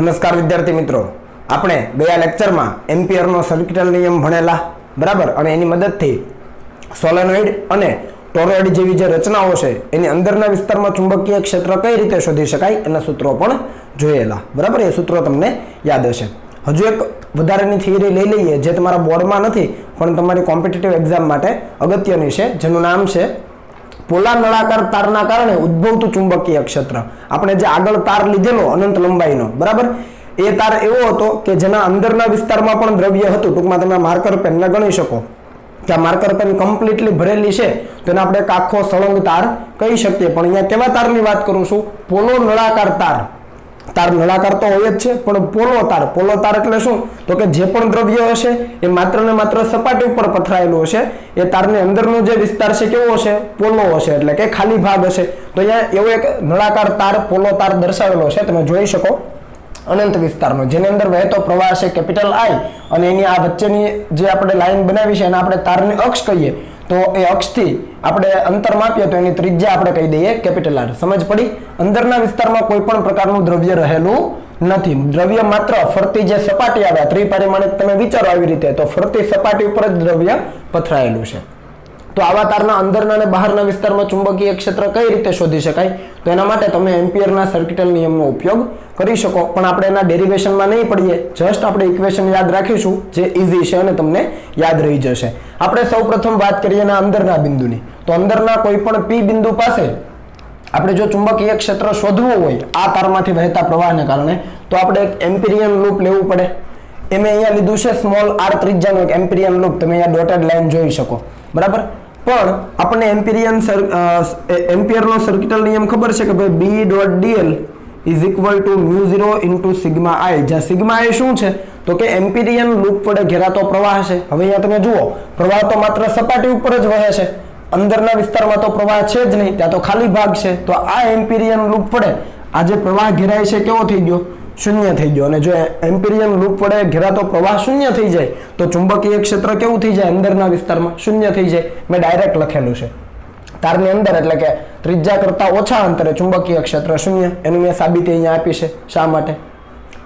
નમસ્કાર વિદ્યાર્થી મિત્રો, આપણે ગયા લેક્ચરમાં એમ્પિયરનો સર્કિટલ નિયમ ભણેલા, બરાબર, અને એની મદદથી સોલેનોઇડ અને ટોરોઇડ જેવી જે રચનાઓ છે એની અંદરના વિસ્તારમાં ચુંબકીય ક્ષેત્ર કઈ રીતે શોધી શકાય એના સૂત્રો પણ જોયેલા, બરાબર. એ સૂત્રો તમને યાદ હશે. હજુ એક વધારાની થિયરી લઈ લઈએ જે તમારા બોર્ડમાં નથી પણ તમારી કોમ્પિટિટિવ એક્ઝામ માટે અગત્યની છે, જેનું નામ છે પોલા નળાકાર તારના કારણે ઉદ્ભવતું ચુંબકીય ક્ષેત્ર. આપણે જે આગળ તાર લીધેલો અનંત લંબાઈનો, બરાબર, એ તાર એવો હતો કે જેના અંદરના વિસ્તારમાં પણ દ્રવ્ય હતું. ટૂંકમાં તમે માર્કર પેનને ગણી શકો કે આ માર્કર પેન કમ્પ્લીટલી ભરેલી છે તો એને આપણે એક આખો સળંગ તાર કહી શકીએ. પણ અહીંયા કેવા તારની વાત કરું છું? પોલો નળાકાર તાર. તાર નળાકાર તો હોય જ છે, પણ પોલો તાર એટલે શું? તો કે જે પણ દ્રવ્ય હશે એ માત્ર ને માત્ર સપાટી ઉપર પથરાયેલું હશે. એ તારની અંદરનો જે વિસ્તાર છે કેવો હશે? પોલો હશે, એટલે કે ખાલી ભાગ હશે. તો અહીંયા એવો એક નળાકાર તાર, પોલો તાર દર્શાવેલો છે, તમે જોઈ શકો, અનંત વિસ્તારનો, જેની અંદર વહેતો પ્રવાહ છે કેપિટલ આઈ, અને એની આ વચ્ચેની જે આપણે લાઈન બનાવી છે એને આપણે તારની અક્ષ કહીએ. તો એ અક્ષથી આપણે અંતર માપીએ તો એની ત્રિજ્યા આપણે કહી દઈએ કેપિટલ આર. સમજ પડી? અંદરના વિસ્તારમાં કોઈ પણ પ્રકારનું દ્રવ્ય રહેલું નથી. દ્રવ્ય માત્ર ફરતી જે સપાટી આવે, ત્રિપરિમાણિક તમે વિચારો આવી રીતે, તો ફરતી સપાટી ઉપર જ દ્રવ્ય પથરાયેલું છે. તો આવા તારના અંદરના અને બહારના વિસ્તારમાં ચુંબકીય ક્ષેત્ર કઈ રીતે શોધી શકાય? તો એના માટે તમે એમ્પિયરના સર્કિટલ નિયમનો ઉપયોગ કરી શકો, પણ આપણે એના ડેરિવેશનમાં નહીં પડીએ, જસ્ટ આપણે ઇક્વેશન યાદ રાખીશું જે ઇઝી છે અને તમને યાદ રહી જશે. આપણે સૌપ્રથમ વાત કરીએ એના અંદરના બિંદુની. તો અંદરના કોઈ પણ પી બિંદુ પાસે આપણે જો ચુંબકીય ક્ષેત્ર શોધવું હોય આ તારમાંથી વહેતા પ્રવાહને કારણે, તો આપણે એક એમ્પિરિયન લૂપ લેવું પડે. મેં અહીંયા લીધું છે સ્મોલ આર ત્રિજ્યાનું એક એમ્પિરિયન લૂપ. તમે અહીંયા ડોટેડ લાઈન જોઈ શકો, બરાબર. પણ આપણને એમ્પિયરનો સર્કિટલ નિયમ ખબર છે કે ભાઈ B dot DL is equal to mu 0 into sigma I. જ્યાં સિગ્મા આઈ શું છે? તો કે એમ્પિરિયન લૂપ વડે ઘેરાતો પ્રવાહ છે. હવે અહીંયા તમે જુઓ, પ્રવાહ તો માત્ર સપાટી ઉપર જ વહે છે, અંદરના વિસ્તારમાં તો પ્રવાહ છે જ નહીં, ત્યાં તો ખાલી ભાગ છે. તો આ એમ્પિરિયન લૂપ વડે આ જે પ્રવાહ ઘેરાય છે કેવો થઈ ગયો? શૂન્ય થઈ ગયો. અને જો એમ્પિરિયન લૂપ વડે ઘેરાતો પ્રવાહ શૂન્ય થઈ જાય તો ચુંબકીય ક્ષેત્ર કેવું થઈ જાય? અંદરના વિસ્તારમાં શૂન્ય થઈ જાય. મેં ડાયરેક્ટ લખેલું છે, તારની અંદર એટલે કે ત્રિજ્યા કરતા ઓછા અંતરે ચુંબકીય ક્ષેત્ર શૂન્ય. એનું મેં સાબિતી અહીંયા આપી છે. શા માટે?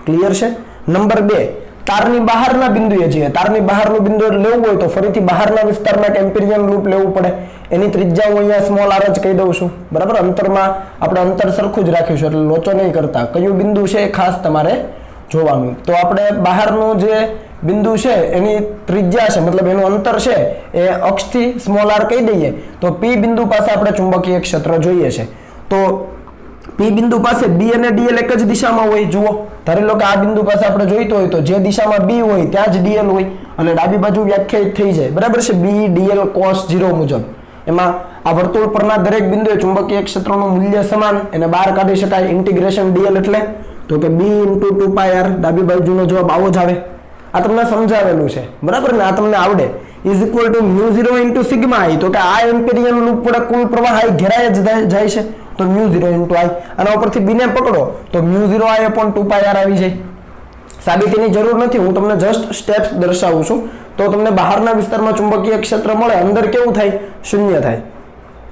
ક્લિયર છે? નંબર 2, તારની બહારના બિંદુએ જઈએ. તારની બહારનું બિંદુ લેવું હોય તો ફરીથી બહારના વિસ્તારમાં એક એમ્પિરિયન લૂપ લેવું પડે. એની ત્રિજ્યા હું અહીંયા સ્મોલ આર જ કહી દઉં છું, બરાબર. અંતરમાં આપણે અંતર સરખું જ રાખીશું, એટલે લોચો નહીં કરતા. કયું બિંદુ છે એ ખાસ તમારે જોવાનું. તો આપણે બહારનું જે બિંદુ છે એની ત્રિજ્યા છે, મતલબ એનું અંતર છે એ અક્ષથી સ્મોલ આર કહી દઈએ. તો પી બિંદુ પાસે આપણે ચુંબકીય ક્ષેત્ર જોઈએ છે. તો પી બિંદુ પાસે બી અને ડીએલ એક જ દિશામાં હોય. જુઓ, ધારી લો કે આ બિંદુ પાસે આપણે જોઈતો હોય તો જે દિશામાં બી હોય ત્યાં જ ડીએલ હોય, એટલે ડાબી બાજુ વ્યાખ્યાયિત થઈ જાય, બરાબર છે, બી ડીએલ cos 0 મુજબ. એમાં આ વર્તુળ પરના દરેક બિંદુએ ચુંબકીય ક્ષેત્રનું મૂલ્ય સમાન, એને બહાર કાઢી શકાય. ઇન્ટિગ્રેશન ડીએલ એટલે તો કે બી ઇન્ટુ 2πr, ડાબી બાજુનો જવાબ આવો જ આવે. આ તમને સમજાવેલું છે, બરાબર ને? આ તમને આવડે. Is equal to mu 0 into sigma આઈ. તો કે આ એમ્પિરિયન લૂપ વડે કુલ પ્રવાહ આઈ ઘેરાય જ જાય છે, તો મ્યુ 0 ઇન્ટુ આઈ. આના ઉપરથી બી ને પકડો તો મ્યુ 0 આઈ અપોન 2πr આવી જાય. સાબિતીની જરૂર નથી, હું તમને જસ્ટ સ્ટેપ્સ દર્શાવું છું. તો તમને બહારના વિસ્તારમાં ચુંબકીય ક્ષેત્ર મળે, અંદર કેવું થાય? શૂન્ય થાય.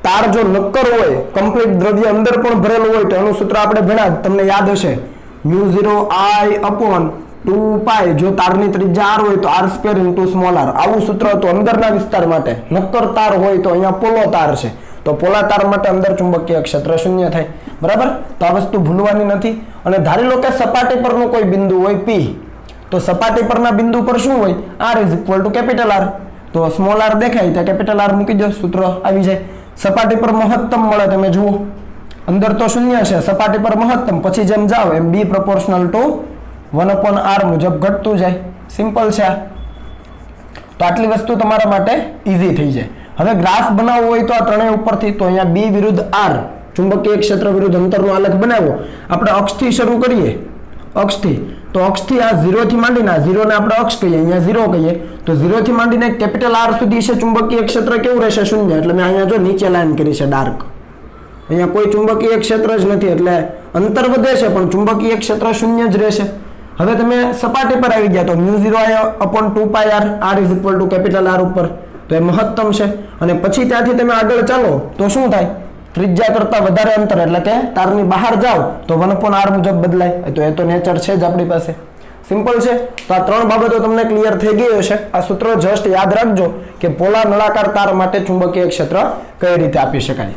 તાર જો નક્કર હોય, કમ્પ્લીટ દ્રવ્ય અંદર પણ ભરેલું હોય તો એનું સૂત્ર આપણે ભણ્યા, તમને યાદ હશે, મ્યુ 0 આઈ અપોન 2π. જો તારની ત્રિજ્યા r હોય તો r² ઇન્ટુ સ્મોલ આર. આવું સૂત્ર હતું અંદરના વિસ્તાર માટે. નક્કર તાર હોય તો અહીંયા પોલો તાર છે, તો પોલા તાર માટે અંદર ચુંબકીય ક્ષેત્ર શૂન્ય થાય, બરાબર. તો આ વસ્તુ ભૂલવાની નથી. અને ધારી લો કે સપાટી પરનું કોઈ બિંદુ હોય પી, તો સપાટી પરના બિંદુ પર શું હોય? r is equal to capital R. તો સ્મોલ આર દેખાય ત્યાં કેપિટલ આર મૂકી દો, સૂત્ર આવી જાય. સપાટી પર મહત્તમ મળે, તમે જુઓ, અંદર તો શૂન્ય છે, સપાટી પર મહત્તમ, પછી જેમ જાઓ એમ બી પ્રોપોર્શનલ ટુ 1/r મુજબ ઘટતું જાય. સિમ્પલ છે આ. તો આટલી વસ્તુ તમારા માટે ઈઝી થઈ જાય. હવે ગ્રાફ બનાવવો હોય તો આ ત્રણેય ઉપરથી, તો અહીંયા બી વિરુદ્ધ આર, ચુંબકીય ક્ષેત્ર વિરુદ્ધ અંતરનો આલેખ બનાવો. આપણે અક્ષથી શરૂ કરીએ, અક્ષથી. તો અક્ષથી આ 0 થી માંડીને, આ 0 ને આપણે અક્ષ કહીએ, અહીંયા 0 કહીએ, તો 0 થી માંડીને કેપિટલ આર સુધી છે ચુંબકીય ક્ષેત્ર કેવું રહેશે? શૂન્ય. એટલે મેં અહીંયા જો નીચે લાઈન કરી છે ડાર્ક. અહીંયા કોઈ ચુંબકીય ક્ષેત્ર જ નથી, એટલે અંતર વધે છે પણ ચુંબકીય ક્ષેત્ર શૂન્ય જ રહેશે. હવે તમે સપાટી પર આવી ગયા તો mu 0 upon 2πr, r is equal to capital R ઉપર તો એ મહત્તમ છે અને પછી ત્યાંથી તમે આગળ ચાલો તો શું થાય ત્રિજ્યા કરતા વધારે અંતર એટલે કે તારની બહાર જાઓ તો 1/r મુજબ બદલાય તો એ તો નેચર છે જ આપણી પાસે સિમ્પલ છે તો આ ત્રણ બાબતો તમને ક્લિયર થઈ ગઈ હશે આ સૂત્ર જસ્ટ યાદ રાખજો કે પોલાર નળાકાર તાર માટે ચુંબકીય ક્ષેત્ર કઈ રીતે આપી શકાય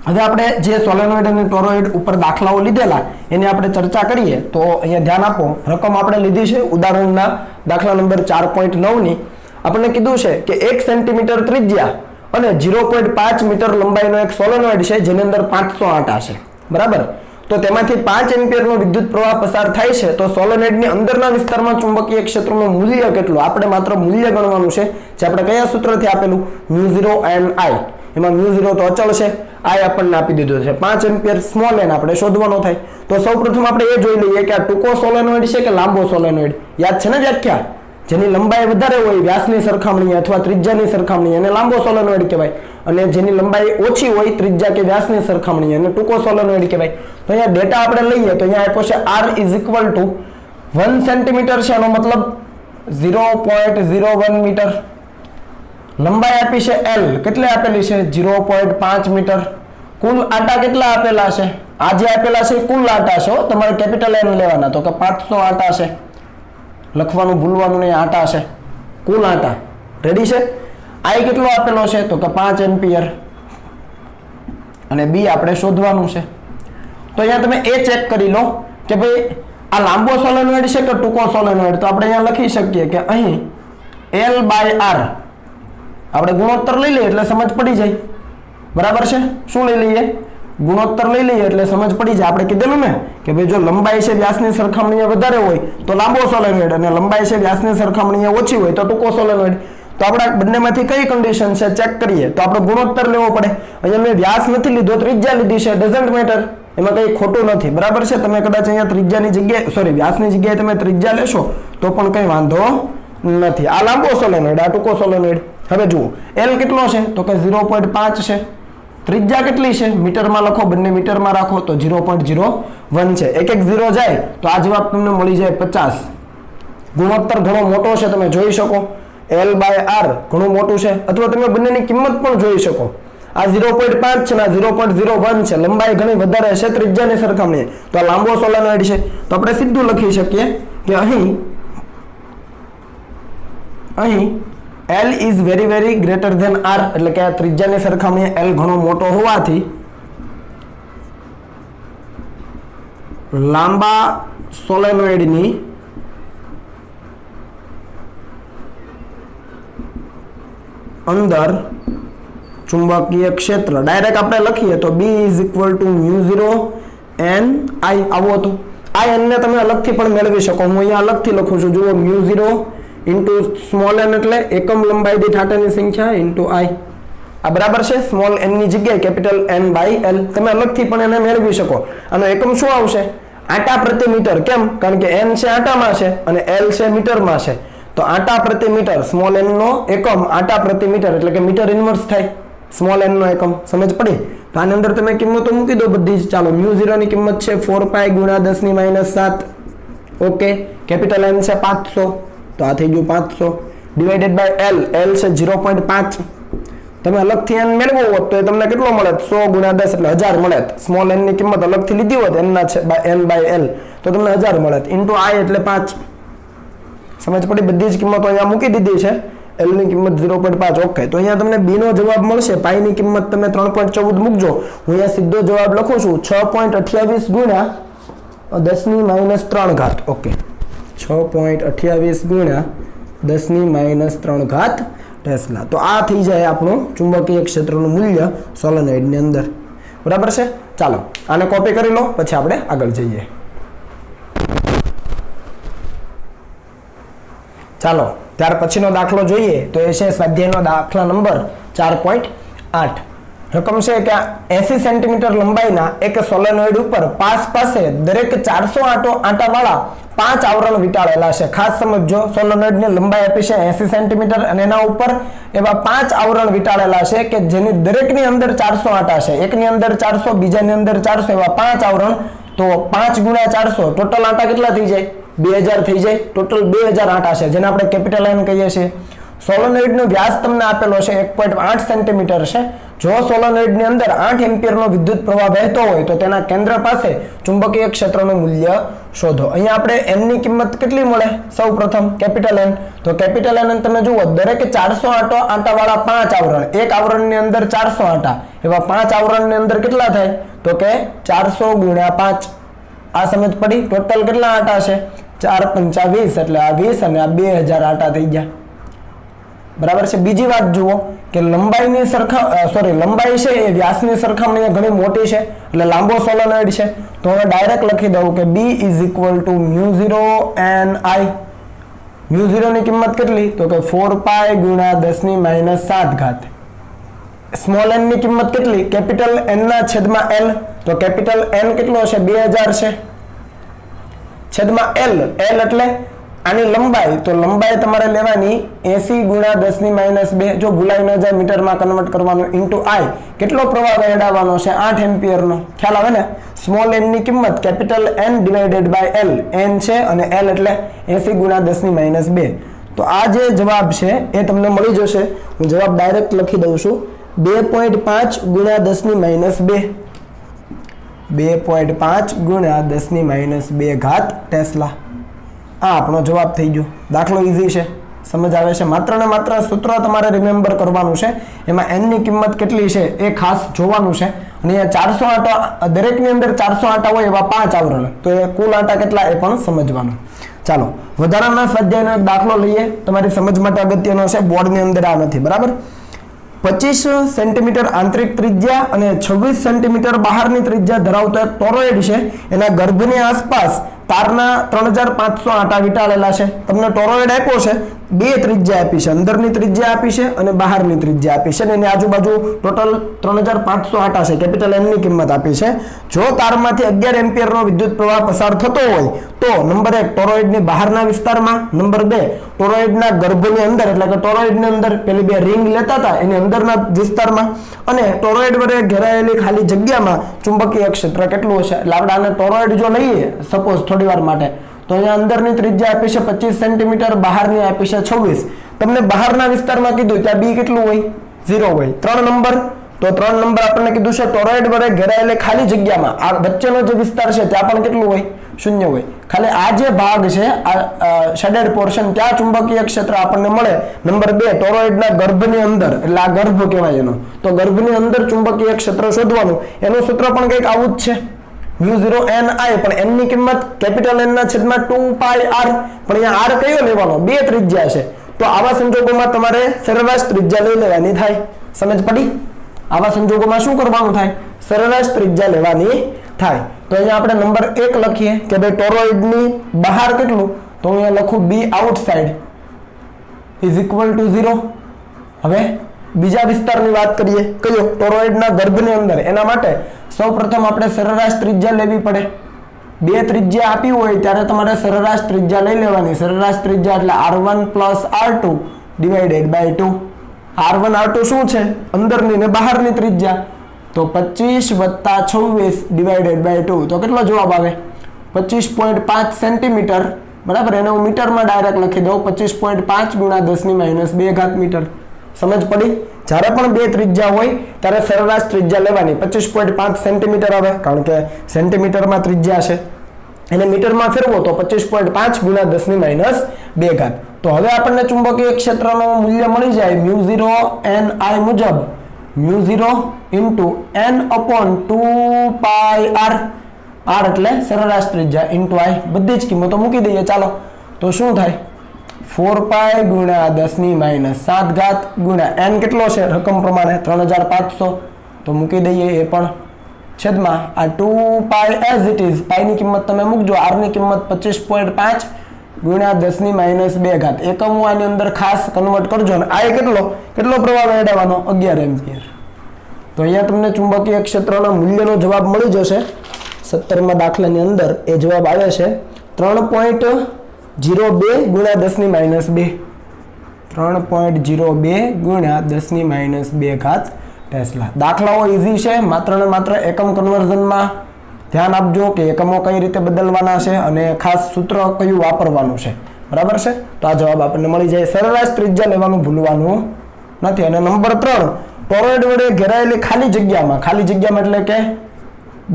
હવે આપણે જે સોલેનોઇડ અને ટોરોઇડ ઉપર દાખલાઓ લીધેલા એની આપણે ચર્ચા કરીએ તો અહીંયા ધ્યાન આપો રકમ આપણે લીધી છે ઉદાહરણના દાખલા નંબર 4.9 ની આપણને કીધું છે કે 1 સેન્ટીમીટર ત્રિજ્યા અને 0.5 મીટર લંબાઈનો એક સોલેનોઇડ છે જેની અંદર 500 આંટા છે બરાબર તો તેમાંથી 5 એમ્પિયરનો વિદ્યુત પ્રવાહ પસાર થાય છે તો સોલેનોઇડની અંદરના વિસ્તારમાં ચુંબકીય ક્ષેત્રનું મૂલ્ય કેટલું આપણે માત્ર મૂલ્ય ગણવાનું છે જે આપણે કયા સૂત્રથી આપેલું μ0 n I એમાં μ0 તો અચળ છે I આપણને આપી દીધો છે 5 એમ્પિયર સ્મોલ n આપણે શોધવાનો થાય તો સૌપ્રથમ આપણે એ જોઈ લઈએ કે આ ટૂંકો સોલેનોઇડ છે કે લાંબો સોલેનોઇડ યાદ છે ને વ્યાખ્યા જેની લંબાઈ વધારે હોય વ્યાસની સરખામણીએ અથવા ત્રિજ્યાની સરખામણીએ એને લાંબો સોલેનોઇડ કહેવાય અને જેની લંબાઈ ઓછી હોય ત્રિજ્યા કે વ્યાસની સરખામણીએ એને ટૂંકો સોલેનોઇડ કહેવાય તો અહીંયા ડેટા આપણે લઈએ તો અહીંયા આપ્યો છે r 1 સેન્ટીમીટર છે એનો મતલબ 0.01 મીટર લંબાઈ આપી છે l કેટલી આપેલી છે 0.5 મીટર કુલ આંટા કેટલા આપેલા છે આ જે આપેલા છે કુલ આંટા છે તમારે કેપિટલ N લેવાના તો કે 500 આંટા છે લખવાનું ભૂલવાનું નહીં આંટા છે કુલ આંટા રેડી છે I કેટલો આપેલો છે તો કે 5 એમ્પિયર અને B આપણે શોધવાનું છે તો અહીંયા તમે એ ચેક કરી લો કે ભાઈ આ લાંબો સોલેનોઇડ છે કે ટૂંકો સોલેનોઇડ તો આપણે અહીંયા લખી શકીએ કે અહીં L/R આપણે ગુણોત્તર લઈ લઈએ એટલે સમજ પડી જાય બરાબર છે શું લઈ લઈએ ગુણોત્તર લઈ લઈએ એટલે સમજ પડી જાય આપણે કીધેલું ને કે ભાઈ જો લંબાઈ છે વ્યાસની સરખામણીએ વધારે હોય તો લાંબો સોલેનોઇડ અને લંબાઈ છે વ્યાસની સરખામણીએ ઓછી હોય તો ટૂંકો સોલેનોઇડ તો આપણે બંનેમાંથી કઈ કન્ડિશન છે ચેક કરીએ તો આપણે ગુણોત્તર લેવો પડે અહીંયા મેં વ્યાસ નથી લીધો ત્રિજ્યા લીધી છે ડઝન્ટ મેટર એમાં કંઈ ખોટું નથી બરાબર છે તમે કદાચ અહીંયા ત્રિજ્યાની જગ્યાએ વ્યાસની જગ્યાએ તમે ત્રિજ્યા લેશો તો પણ કંઈ વાંધો નથી આ લાંબો સોલેનોઇડ આ ટૂંકો સોલેનોઇડ હવે જુઓ L કેટલો છે તો કે 0.5 છે ત્રિજ્યા કેટલી છે મીટરમાં લખો બંને મીટરમાં રાખો તો 0.01 છે એક 0 જાય તો આ જવાબ તમને મળી જાય 50 ગુણોત્તર ઘણો મોટો છે તમે જોઈ શકો L/R ઘણું મોટું છે અથવા તમે બંનેની કિંમત પણ જોઈ શકો આ 0.5 છે ને આ 0.01 છે લંબાઈ ઘણી વધારે છે ત્રિજ્યાની સરખામણીએ તો આ લાંબો સોલેનોઇડ છે તો આપણે સીધું લખી શકીએ કે અહીં L is very greater than R એટલે કે આ ત્રિજ્યાની સરખામણીએ L ઘણો મોટો હોવાથી લાંબા સોલેનોઇડની અંદર ચુંબકીય ક્ષેત્ર ડાયરેક્ટ આપણે લખીએ તો B = μ0 n I આવો હતો આ n ને તમે અલગથી પણ મેળવી શકો હું અહીંયા અલગથી લખું છું જુઓ μ0 ઇન્ટુ સ્મોલ n એટલે એકમ લંબાઈ દીઠ આંટાની સંખ્યા ઇન્ટુ I આ બરાબર છે સ્મોલ n ની જગ્યાએ કેપિટલ N/L તમે અલગથી પણ એને મેળવી શકો આનો એકમ શું આવશે આંટા પ્રતિ મીટર કેમ કારણ કે n છે આંટામાં છે અને L છે મીટરમાં છે તો આંટા પ્રતિ મીટર સ્મોલ n નો એકમ આંટા પ્રતિ મીટર એટલે કે મીટર ઇન્વર્સ થાય સ્મોલ n નો એકમ સમજ પડી તો આની અંદર તમે કિંમતો મૂકી દો બધી જ ચાલો μ0 ની કિંમત છે 4π × 10⁻⁷ ઓકે કેપિટલ N છે 500 તો આ થઈ ગયું 500 ડિવાઇડેડ બાય L છે 0.5 તમે અલગથી n મેળવો હોત તો એ તમને કેટલો મળે 100 × 10 એટલે 1000 મળે સ્મોલ n ની કિંમત અલગથી લીધી હોત n ના છે N/L તો તમને 1000 મળે ઇન્ટુ I એટલે 5 સમજ પડી બધી જ કિંમતો અહીંયા મૂકી દીધી છે L ની કિંમત 0.5 ઓકે તો અહીંયા તમને B નો જવાબ મળશે પાઈ ની કિંમત તમે 3.14 મૂકજો હું અહીંયા સીધો જવાબ લખું છું 6.28 × 10⁻³ ઓકે 6.28 × 10⁻³ ટેસ્લા તો આ થઈ જાય આપણું ચુંબકીય ક્ષેત્રનું મૂલ્ય સોલેનોઇડની અંદર બરાબર છે ચાલો આને કોપી કરી લો પછી આપણે આગળ જઈએ ચાલો ત્યાર પછીનો દાખલો જોઈએ તો એ છે સ્વાધ્યાયનો દાખલા નંબર 4.8 રકમ છે કે 80 સેન્ટીમીટર લંબાઈના એક સોલેનોઇડ ઉપર પાસે દરેક 400 આંટાવાળા 5 આવરણ વીંટાળેલા છે ખાસ સમજો સોલેનોઇડની લંબાઈ આપી છે 80 સેન્ટીમીટર અને એના ઉપર એવા 5 આવરણ વીંટાળેલા છે કે જેની દરેકની અંદર 400 આંટા છે એકની અંદર 400 બીજાની અંદર 400 એવા 5 આવરણ તો 5 × 400 ટોટલ આંટા કેટલા થઈ જાય 2000 થઈ જાય ટોટલ 2000 આંટા છે જેને આપણે કેપિટલ N કહીએ છીએ સોલેનોઇડનો વ્યાસ તમને આપેલો છે 1.8 સેન્ટીમીટર છે. જો સોલેનોઇડની અંદર 8 એમ્પિયરનો વિદ્યુત પ્રવાહ વહેતો હોય તો તેના કેન્દ્ર પાસે ચુંબકીય ક્ષેત્રનું મૂલ્ય શોધો. અહીંયા આપણે n ની કિંમત કેટલી મળે? સૌપ્રથમ કેપિટલ N. તો કેપિટલ N તમે જુઓ, દરેકે 400 આંટાવાળા 5 આવરણ, એક આવરણની અંદર 400 આંટા, એવા 5 આવરણની અંદર કેટલા થાય? તો કે 400 ગુણ્યા 5. આ સમજ પડી? ટોટલ કેટલા આંટા છે? 4 પંચા 20, એટલે આ 20 અને આ 2000 આંટા થઈ ગયા. બરાબર છે. બીજી વાત જુઓ કે લંબાઈ છે એ વ્યાસની સરખામણીએ ઘણી મોટી છે, એટલે લાંબો સોલેનોઇડ છે. તો હવે ડાયરેક્ટ લખી દઉં કે B = μ0 ni. μ0 ની કિંમત કેટલી? તો કે 4 પાઈ ગુણ્યા 10⁻⁷. સ્મોલ n ની કિંમત કેટલી? કેપિટલ N ના છેદમાં L. તો કેપિટલ N કેટલો છે? 2000 છે, છેદમાં L. L એટલે આની લંબાઈ, તો લંબાઈ તમારે લેવાની 80 ગુણ્યા 10⁻². જો ભૂલાઈ ન જાય મીટરમાં કન્વર્ટ કરવાનું, ઇન્ટુ I. કેટલો પ્રવાહ વહેડાવવાનો છે? 8 એમ્પિયરનો. ખ્યાલ આવે ને? સ્મોલ n ની કિંમત capital N divided by L. N છે અને L એટલે 80 ગુણ્યા 10⁻². તો આ જે જવાબ છે એ તમને મળી જશે. હું જવાબ ડાયરેક્ટ લખી દઉં છું, 2.5 ગુણ્યા 10⁻². 2.5 ગુણ્યા 10⁻² ટેસ્લા. આ આપણો જવાબ થઈ ગયો. દાખલો ઈઝી છે, સમજ આવે છે. માત્ર ને માત્ર સૂત્ર તમારે રિમેમ્બર કરવાનું છે. એમાં n ની કિંમત કેટલી છે એ ખાસ જોવાનું છે. અને અહીંયા 400 આંટા, દરેકની અંદર 400 આંટા હોય એવા 5 આવરણ, તો એ કુલ આંટા કેટલા એ પણ સમજવાનું. ચાલો વધારાના સ્વાધ્યાયનો એક દાખલો લઈએ, તમારી સમજ માટે અગત્યનો છે, બોર્ડની અંદર આ નથી. બરાબર? 25 સેન્ટીમીટર આંતરિક ત્રિજ્યા અને 26 સેન્ટીમીટર બહારની ત્રિજ્યા ધરાવતો એક ટોરોઇડ છે. એના ગર્ભની આસપાસ તારના 3500 આંટા વીંટાળેલા છે. તમને ટોરોઇડ આપ્યો છે, બે ત્રિજ્યા આપી છે, અંદરની ત્રિજ્યા આપી છે અને બહારની ત્રિજ્યા આપી છે, અને એની આજુબાજુ ટોટલ 3500 આંટા છે. કેપિટલ N ની કિંમત આપી છે. જો તારમાંથી 11 એમ્પિયરનો વિદ્યુત પ્રવાહ પસાર થતો હોય તો નંબર 1 ટોરોઇડની બહારના વિસ્તારમાં, નંબર 2 ટોરોઇડના ગર્ભની અંદર, એટલે કે ટોરોઇડની અંદર પેલી બે રિંગ લેતા હતા એની અંદરના વિસ્તારમાં, અને ટોરોઇડ વડે ઘેરાયેલી ખાલી જગ્યામાં ચુંબકીય ક્ષેત્ર કેટલું હશે. એટલે આપણે આને ટોરોઇડ જો લઈએ સપોઝ થોડી વાર માટે, તો અહીંયા અંદરની ત્રિજ્યા આપી છે 25 સેન્ટીમીટર, બહારની આપી છે 26. તમને બહારના વિસ્તારમાં કીધું ત્યાં B કેટલું હોય? 0 હોય. 3 નંબર, તો 3 નંબર આપણને કીધું છે ટોરોઇડ વડે ઘેરાયેલી ખાલી જગ્યામાં આ વચ્ચેનો જે વિસ્તાર છે ત્યાં પણ કેટલું હોય? 0 હોય. ખાલી આ જે ભાગ છે, આ શેડેડ પોર્શન, ત્યાં ચુંબકીય ક્ષેત્ર આપણને મળે. નંબર 2 ટોરોઇડના ગર્ભની અંદર, એટલે આ ગર્ભ કહેવાય એનો, તો ગર્ભની અંદર ચુંબકીય ક્ષેત્ર શોધવાનું. એનું સૂત્ર પણ કંઈક આવું જ છે, μ0 ni. પણ n ની કિંમત કેપિટલ N ના છેદમાં 2 પાઈ r. પણ અહીંયા r કયો લેવાનો? બે ત્રિજ્યા છે. તો આવા સંજોગોમાં તમારે સરેરાશ ત્રિજ્યા લઈ લેવાની થાય. સમજ પડી? આવા સંજોગોમાં શું કરવાનું થાય? સરેરાશ ત્રિજ્યા લેવાની થાય. તો અહીંયા આપણે નંબર 1 લખીએ કે ભાઈ ટોરોઇડની બહાર કેટલું? તો અહીંયા લખું B આઉટસાઇડ = 0. હવે બીજા વિસ્તારની વાત કરીએ, કયો? ટોરોઇડના ગર્ભની અંદર. એના માટે સૌપ્રથમ આપણે સરેરાશ ત્રિજ્યા લેવી પડે. બે ત્રિજ્યા આપી હોય ત્યારે તમારે સરેરાશ ત્રિજ્યા લઈ લેવાની. સરેરાશ ત્રિજ્યા એટલે r1 + r2 divided by 2. r1 r2 શું છે? અંદરની ને બહારની ત્રિજ્યા. તો 25 + 26 ડિવાઇડેડ બાય 2. તો કેટલો જવાબ આવે? 25.5 સેન્ટીમીટર. બરાબર? એને હું મીટરમાં ડાયરેક્ટ લખી દઉં, 25.5 ગુણ્યા 10⁻² મીટર. સમજ પડી? જ્યારે પણ બે ત્રિજ્યા હોય ત્યારે સરેરાશ ત્રિજ્યા લેવાની. 25.5 સેન્ટીમીટર આવે, કારણ કે સેન્ટીમીટરમાં ત્રિજ્યા છે, એને મીટરમાં ફેરવો તો 25.5 ગુણ્યા 10⁻². તો હવે આપણને ચુંબકીય ક્ષેત્રનું મૂલ્ય મળી જાય μ0 ni મુજબ, μ0 * n/2 પાઈ r. r એટલે સરેરાશ ત્રિજ્યા * I. બધી જ કિંમતો મૂકી દઈએ. ચાલો, તો શું થાય? 4 પાઈ ગુણ્યા 10⁻⁷ ગુણ્યા n કેટલો છે રકમ પ્રમાણે? 3500. તો મૂકી દઈએ એ પણ, છેદમાં આ 2 પાઈ એઝ ઇટ ઇઝ. પાઈની કિંમત તમે મૂકજો, r ની કિંમત 25.5 ગુણ્યા 10⁻². એકમો આની અંદર ખાસ કન્વર્ટ કરજો. અને આ કેટલો પ્રવાહ વહેડાવવાનો? 11 એમ્પિયર. તો અહીંયા તમને ચુંબકીય ક્ષેત્રના મૂલ્યનો જવાબ મળી જશે. 17મા દાખલાની અંદર એ જવાબ આવે છે 3.02 ગુણ્યા 10⁻². 3.02 ગુણ્યા 10⁻² ટેસ્લા. દાખલાઓ ઈઝી છે, માત્ર ને માત્ર એકમ કન્વર્ઝનમાં ધ્યાન આપજો કે એકમો કઈ રીતે બદલવાના છે અને ખાસ સૂત્ર કયું વાપરવાનું છે. બરાબર છે? તો આ જવાબ આપણને મળી જાય. સરેરાશ ત્રિજ્યા લેવાનું ભૂલવાનું નથી. અને નંબર 3, ટોરોઇડ વડે ઘેરાયેલી ખાલી જગ્યામાં એટલે કે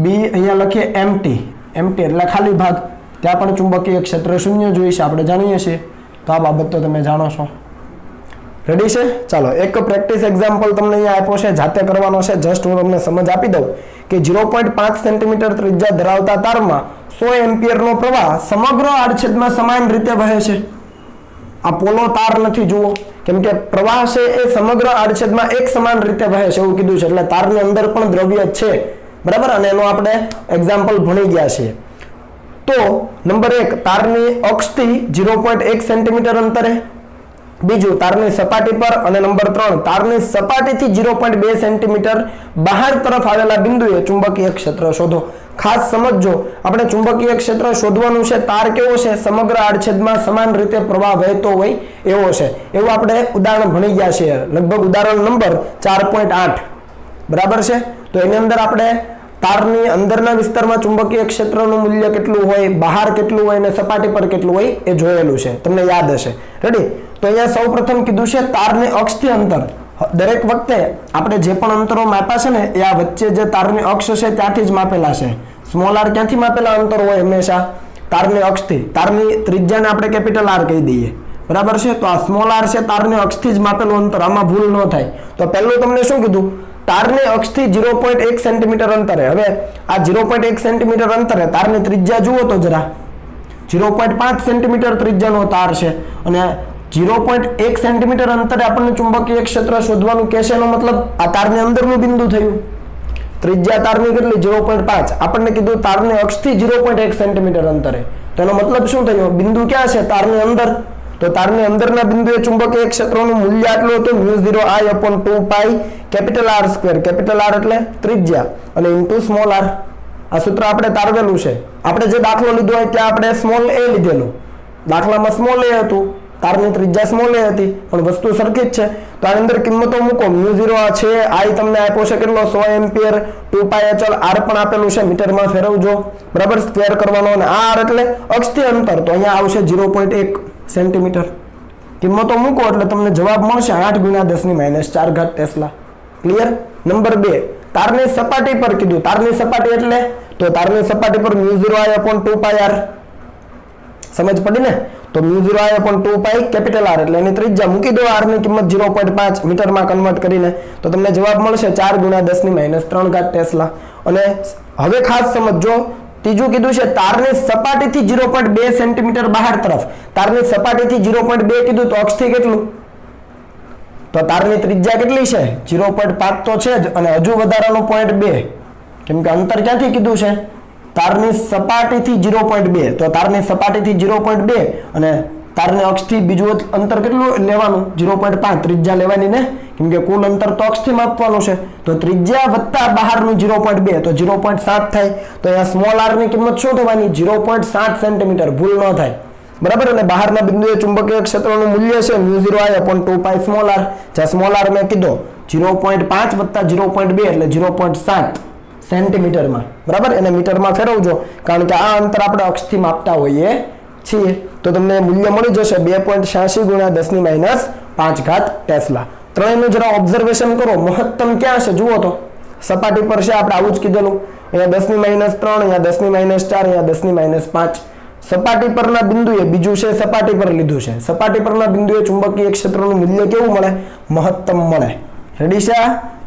બી અહીંયા લખીએ એમ્પ્ટી એટલે ખાલી ભાગ, ત્યાં પણ ચુંબકીય ક્ષેત્ર શૂન્ય જોઈએ છે, આપણે જાણીએ છીએ. તો આ બાબત તો તમે જાણો છો. રેડી છે? ચાલો એક પ્રેક્ટિસ એક્ઝામ્પલ તમને અહીંયા આપ્યો છે, જાતે કરવાનો છે. જસ્ટ હું તમને સમજ આપી દઉં કે 0.5 સેન્ટીમીટર ત્રિજ્યા ધરાવતા તારમાં 100 એમ્પિયરનો પ્રવાહ સમગ્ર આડછેદમાં સમાન રીતે વહે છે. આ પોલો તાર નથી, જુઓ, કેમ કે પ્રવાહ છે એ સમગ્ર આડછેદમાં એક સમાન રીતે વહે છે એવું કીધું છે, એટલે તારની અંદર પણ દ્રવ્ય છે, બરાબર? અને એનો આપણે એક્ઝામ્પલ ભણી ગયા છીએ. તો નંબર 1, તારની અક્ષથી 0.1 સેન્ટીમીટર અંતરે, બીજું તારની સપાટી પર, અને નંબર 3 તારની સપાટીથી 0.2 સેન્ટીમીટર બહાર તરફ આવેલા બિંદુએ ચુંબકીય ક્ષેત્ર શોધો. ખાસ સમજજો, આપણે ચુંબકીય ક્ષેત્ર શોધવાનું છે. તાર કેવો છે? સમગ્ર આડછેદમાં સમાન રીતે પ્રવાહ વહેતો હોય એવો છે. એવું આપણે ઉદાહરણ ભણી ગયા છીએ, લગભગ ઉદાહરણ નંબર 4.8, બરાબર છે? તો એની અંદર આપણે તારની અંદરના વિસ્તારમાં ચુંબકીય ક્ષેત્રનું મૂલ્ય કેટલું હોય, બહાર કેટલું હોય અને સપાટી પર કેટલું હોય એ જોયેલું છે, તમને યાદ હશે. રેડી? તો અહીંયા સૌપ્રથમ કીધું છે તારની અક્ષથી અંતર. દરેક વખતે આપણે જે પણ અંતરો માપ્યા છે ને એ આ વચ્ચે જે તારની અક્ષ છે ત્યાંથી જ માપેલા છે. સ્મોલ આર ક્યાંથી માપેલા અંતર હોય? હંમેશા તારની અક્ષથી. તારની ત્રિજ્યાને આપણે કેપિટલ આર કહી દઈએ, બરાબર છે? તો આ સ્મોલ આર છે તારની અક્ષથી જ માપેલું અંતર, આમાં ભૂલ ન થાય. તો પહેલું તમને શું કીધું? તારની અક્ષથી 0.1 સેન્ટીમીટર અંતરે. હવે આ 0.1 સેન્ટીમીટર અંતરે તારની ત્રિજ્યા જુઓ તો જરા, 0.5 સેન્ટીમીટર ત્રિજ્યાનો તાર છે અને 0.1 સેન્ટીમીટર અંતરે આપણને ચુંબકીય ક્ષેત્ર શોધવાનું કહેશે. એનો મતલબ આ તારની અંદરનું બિંદુ થયું. ત્રિજ્યા તારની કેટલી? 0.5. આપણને કીધું તારની અક્ષથી 0.1 સેન્ટીમીટર અંતરે. તો એનો મતલબ શું થયો? બિંદુ ક્યાં છે? તારની અંદર. તો તારની અંદરના બિંદુએ ચુંબકીય ક્ષેત્રનું મૂલ્ય આટલું હતું, μ0I/2π capital R square. Capital R એટલે ત્રિજ્યા અને ઇન્ટુ સ્મોલ r. આ સૂત્ર આપણે તારવેલું છે. આપણે જે દાખલો લીધો હોય ત્યાં આપણે સ્મોલ a લીધેલું. દાખલામાં સ્મોલ a હતું, તારની ત્રિજ્યા સ્મોલ a હતી, પણ વસ્તુ સરખી જ છે. તો આની અંદર કિંમતો મૂકો. μ0 છે, I તમને આપ્યો છે કેટલો? 100 એમ્પિયર, 2π અચળ, R પણ આપેલું છે, મીટરમાં ફેરવજો, બરાબર? સ્ક્વેર કરવાનો, અને આ R એટલે અક્ષથી અંતર, તો અહીંયા આવશે 0.1 સેન્ટીમીટર. કિંમતો મૂકો એટલે તમને જવાબ મળશે 8 × 10⁻⁴ ટેસ્લા. ક્લિયર? નંબર 2, તારની સપાટી પર કીધું. તારની સપાટી એટલે? તો તારની સપાટી પર μ0I/2πr. સમજ પડી ને? તો μ0I/2π કેપિટલ R એટલે એની ત્રિજ્યા મૂકી દો, R ની કિંમત 0.5 મીટરમાં કન્વર્ટ કરીને, તો તમને જવાબ મળશે 4 × 10⁻³ ટેસ્લા. અને હવે ખાસ સમજો, ત્રીજું કીધું છે તારની સપાટીથી 0.2 સેન્ટીમીટર બહાર તરફ. તારની સપાટીથી 0.2 કીધું, તો અક્ષથી કેટલું? તો તારની ત્રિજ્યા કેટલી છે? 0.5 તો છે જ, અને હજુ વધારાનું 0.2, કેમ કે અંતર ક્યાંથી કીધું છે? તારની સપાટીથી 0.2. તો તારની સપાટીથી 0.2 અને તારની અક્ષથી બીજું અંતર કેટલું લેવાનું? 0.5 ત્રિજ્યા લેવાની ને, કેમ કે કુલ અંતર તો અક્ષથી માપવાનું છે. તો ત્રિજ્યા વત્તા બહારનું 0.2 તો 0.7 થાય. તો અહીંયા સ્મોલ r ની કિંમત શું થવાની? 0.7 સેન્ટીમીટર. ભૂલ ન થાય, બરાબર? અને બહારના બિંદુએ ચુંબકીય ક્ષેત્રનું મૂલ્ય છે μ0I/2π સ્મોલ r. જ્યાં સ્મોલ r મેં કીધો 0.5 વત્તા 0.2 એટલે 0.7 સેન્ટીમીટરમાં, બરાબર? એને મીટરમાં ફેરવજો, કારણ કે આ અંતર આપણે અક્ષથી માપતા હોઈએ છીએ. તો તમને મૂલ્ય મળી જશે 2.86 × 10⁻5 ટેસ્લા. ત્રણેયનું જરા ઓબ્ઝર્વેશન કરો. મહત્તમ ક્યાં છે જુઓ તો? સપાટી પર છે, આપણે આવું જ કીધેલું. અહીંયા 10⁻3, અહીંયા 10⁻4, અહીંયા 10⁻5. સપાટી પરના બિંદુએ, બીજું છે સપાટી પર લીધું છે, સપાટી પરના બિંદુએ ચુંબકીય ક્ષેત્રનું મૂલ્ય કેવું મળે? મહત્તમ મળે. રેડી છે?